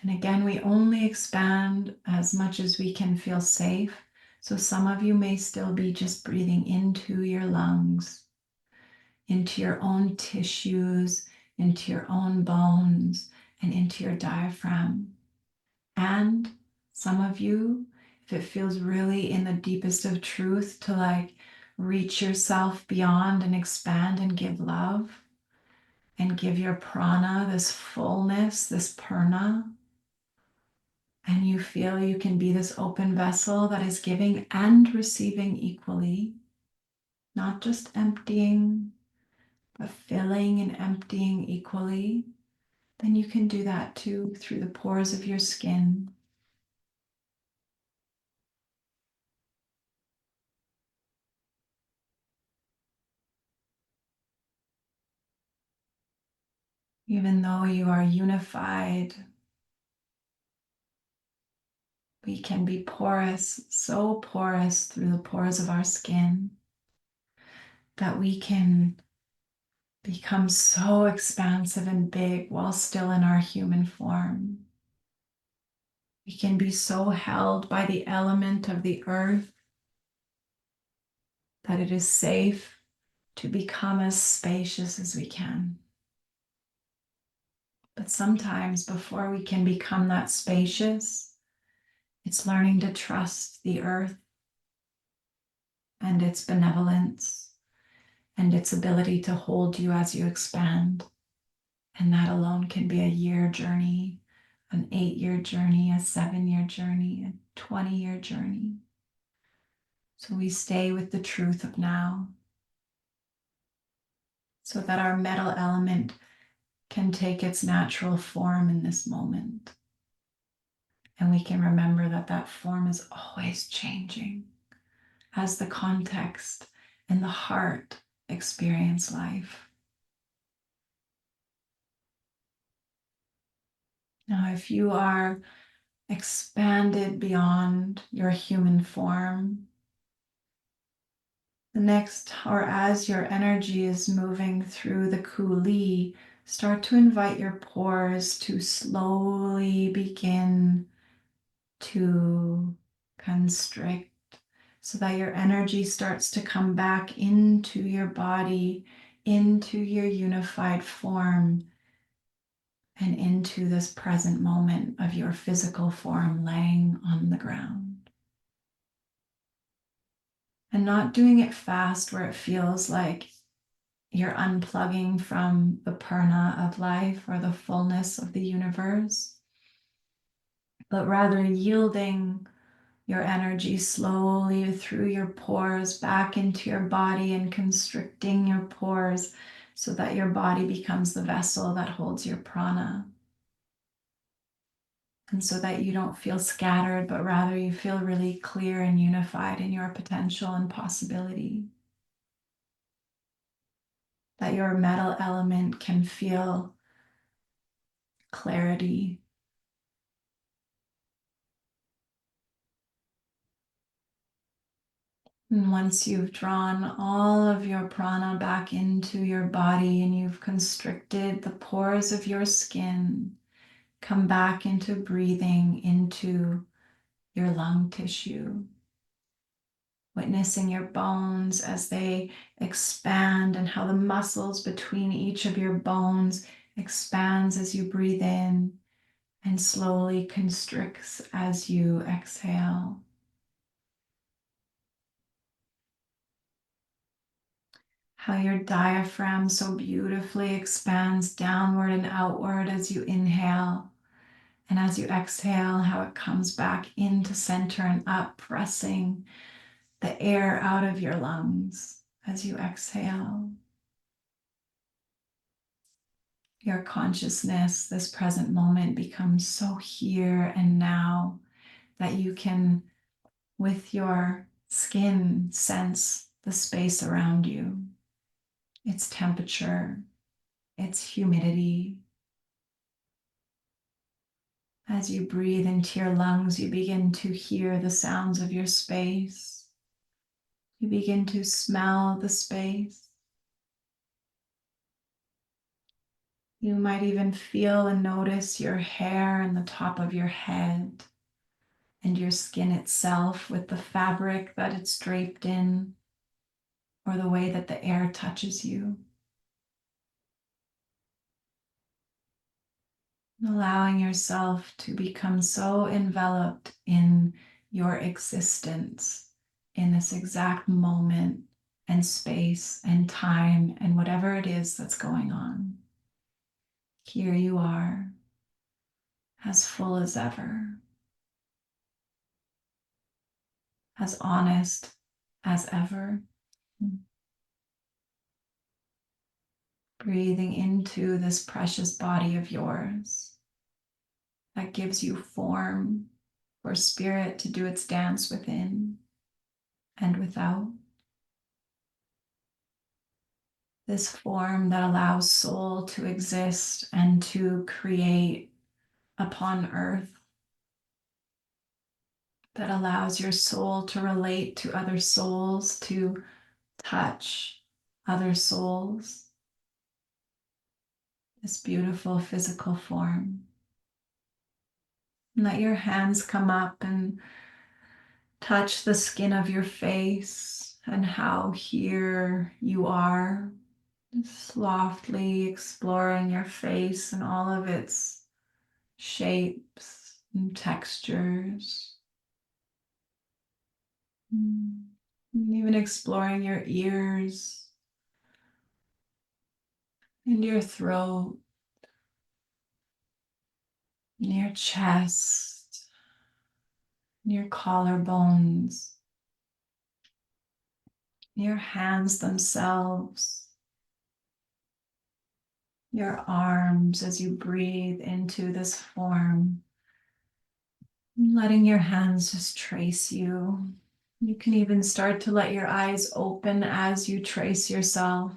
And again, we only expand as much as we can feel safe. So some of you may still be just breathing into your lungs, into your own tissues, into your own bones, and into your diaphragm. And some of you, if it feels really in the deepest of truth to like reach yourself beyond and expand and give love and give your prana this fullness, this purna. And you feel you can be this open vessel that is giving and receiving equally, not just emptying, but filling and emptying equally. Then you can do that too through the pores of your skin. Even though you are unified, we can be porous, so porous through the pores of our skin that we can become so expansive and big while still in our human form. We can be so held by the element of the earth that it is safe to become as spacious as we can. But sometimes before we can become that spacious, it's learning to trust the earth and its benevolence and its ability to hold you as you expand. And that alone can be a year journey, an 8-year journey, a 7-year journey, a 20-year journey. So we stay with the truth of now so that our metal element can take its natural form in this moment. And we can remember that that form is always changing as the context and the heart experience life. Now, if you are expanded beyond your human form, the next, or as your energy is moving through the kuli, start to invite your pores to slowly begin to constrict so that your energy starts to come back into your body, into your unified form, and into this present moment of your physical form laying on the ground. And not doing it fast where it feels like you're unplugging from the purna of life or the fullness of the universe, but rather yielding your energy slowly through your pores back into your body and constricting your pores so that your body becomes the vessel that holds your prana. And so that you don't feel scattered, but rather you feel really clear and unified in your potential and possibility. That your metal element can feel clarity. And once you've drawn all of your prana back into your body and you've constricted the pores of your skin, come back into breathing into your lung tissue, witnessing your bones as they expand and how the muscles between each of your bones expands as you breathe in and slowly constricts as you exhale. How your diaphragm so beautifully expands downward and outward as you inhale. And as you exhale, how it comes back into center and up, pressing the air out of your lungs as you exhale. Your consciousness, this present moment, becomes so here and now that you can, with your skin, sense the space around you, its temperature, its humidity. As you breathe into your lungs, you begin to hear the sounds of your space. You begin to smell the space. You might even feel and notice your hair and the top of your head and your skin itself with the fabric that it's draped in or the way that the air touches you. Allowing yourself to become so enveloped in your existence in this exact moment and space and time and whatever it is that's going on. Here you are, as full as ever, as honest as ever. Breathing into this precious body of yours that gives you form for spirit to do its dance within and without. This form that allows soul to exist and to create upon earth, that allows your soul to relate to other souls, to touch other souls. This beautiful physical form. And let your hands come up and touch the skin of your face and how here you are, softly exploring your face and all of its shapes and textures. And even exploring your ears and your throat, and your chest, and your collarbones, your hands themselves, your arms as you breathe into this form, letting your hands just trace you. You can even start to let your eyes open as you trace yourself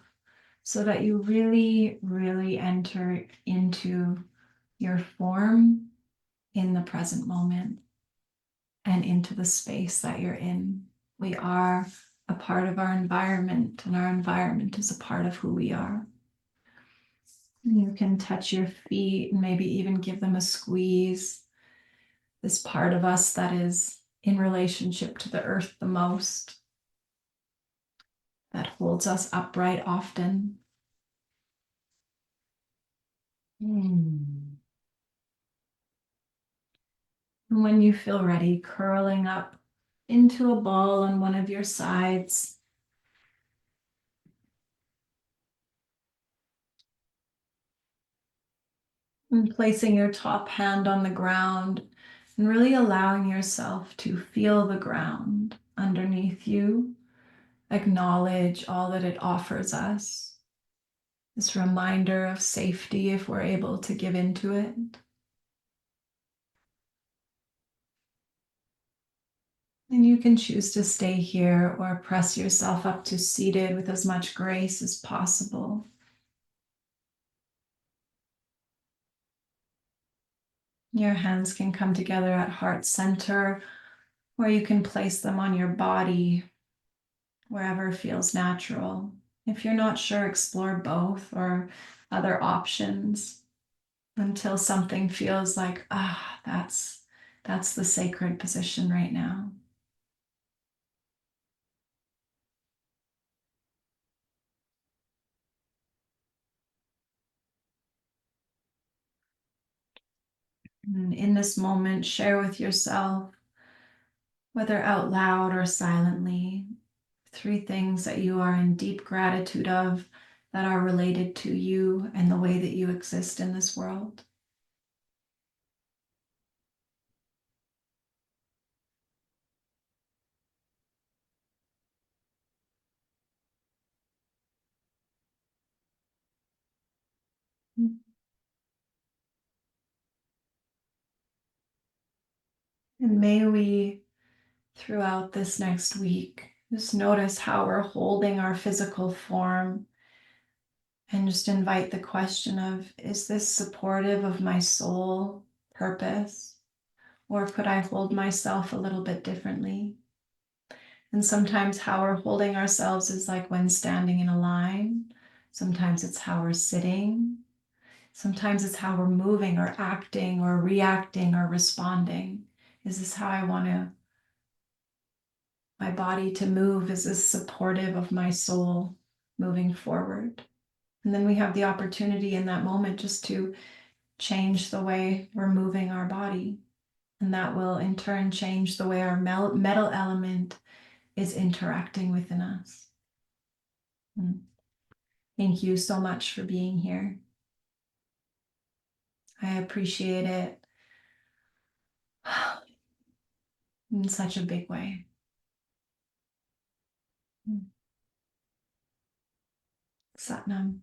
so that you really, really enter into your form in the present moment and into the space that you're in. We are a part of our environment, and our environment is a part of who we are. You can touch your feet and maybe even give them a squeeze. This part of us that is in relationship to the earth the most, that holds us upright often. And when you feel ready, curling up into a ball on one of your sides. And placing your top hand on the ground and really allowing yourself to feel the ground underneath you. Acknowledge all that it offers us. This reminder of safety if we're able to give into it. And you can choose to stay here or press yourself up to seated with as much grace as possible. Your hands can come together at heart center, or you can place them on your body, wherever feels natural. If you're not sure, explore both or other options until something feels like, that's the sacred position right now. And in this moment, share with yourself, whether out loud or silently, 3 things that you are in deep gratitude of that are related to you and the way that you exist in this world. And may we, throughout this next week, just notice how we're holding our physical form and just invite the question of, is this supportive of my soul purpose? Or could I hold myself a little bit differently? And sometimes how we're holding ourselves is like when standing in a line. Sometimes it's how we're sitting. Sometimes it's how we're moving or acting or reacting or responding. Is this how I want my body to move? Is this supportive of my soul moving forward? And then we have the opportunity in that moment just to change the way we're moving our body. And that will in turn change the way our metal element is interacting within us. Mm. Thank you so much for being here. I appreciate it in such a big way. Mm. Satnam.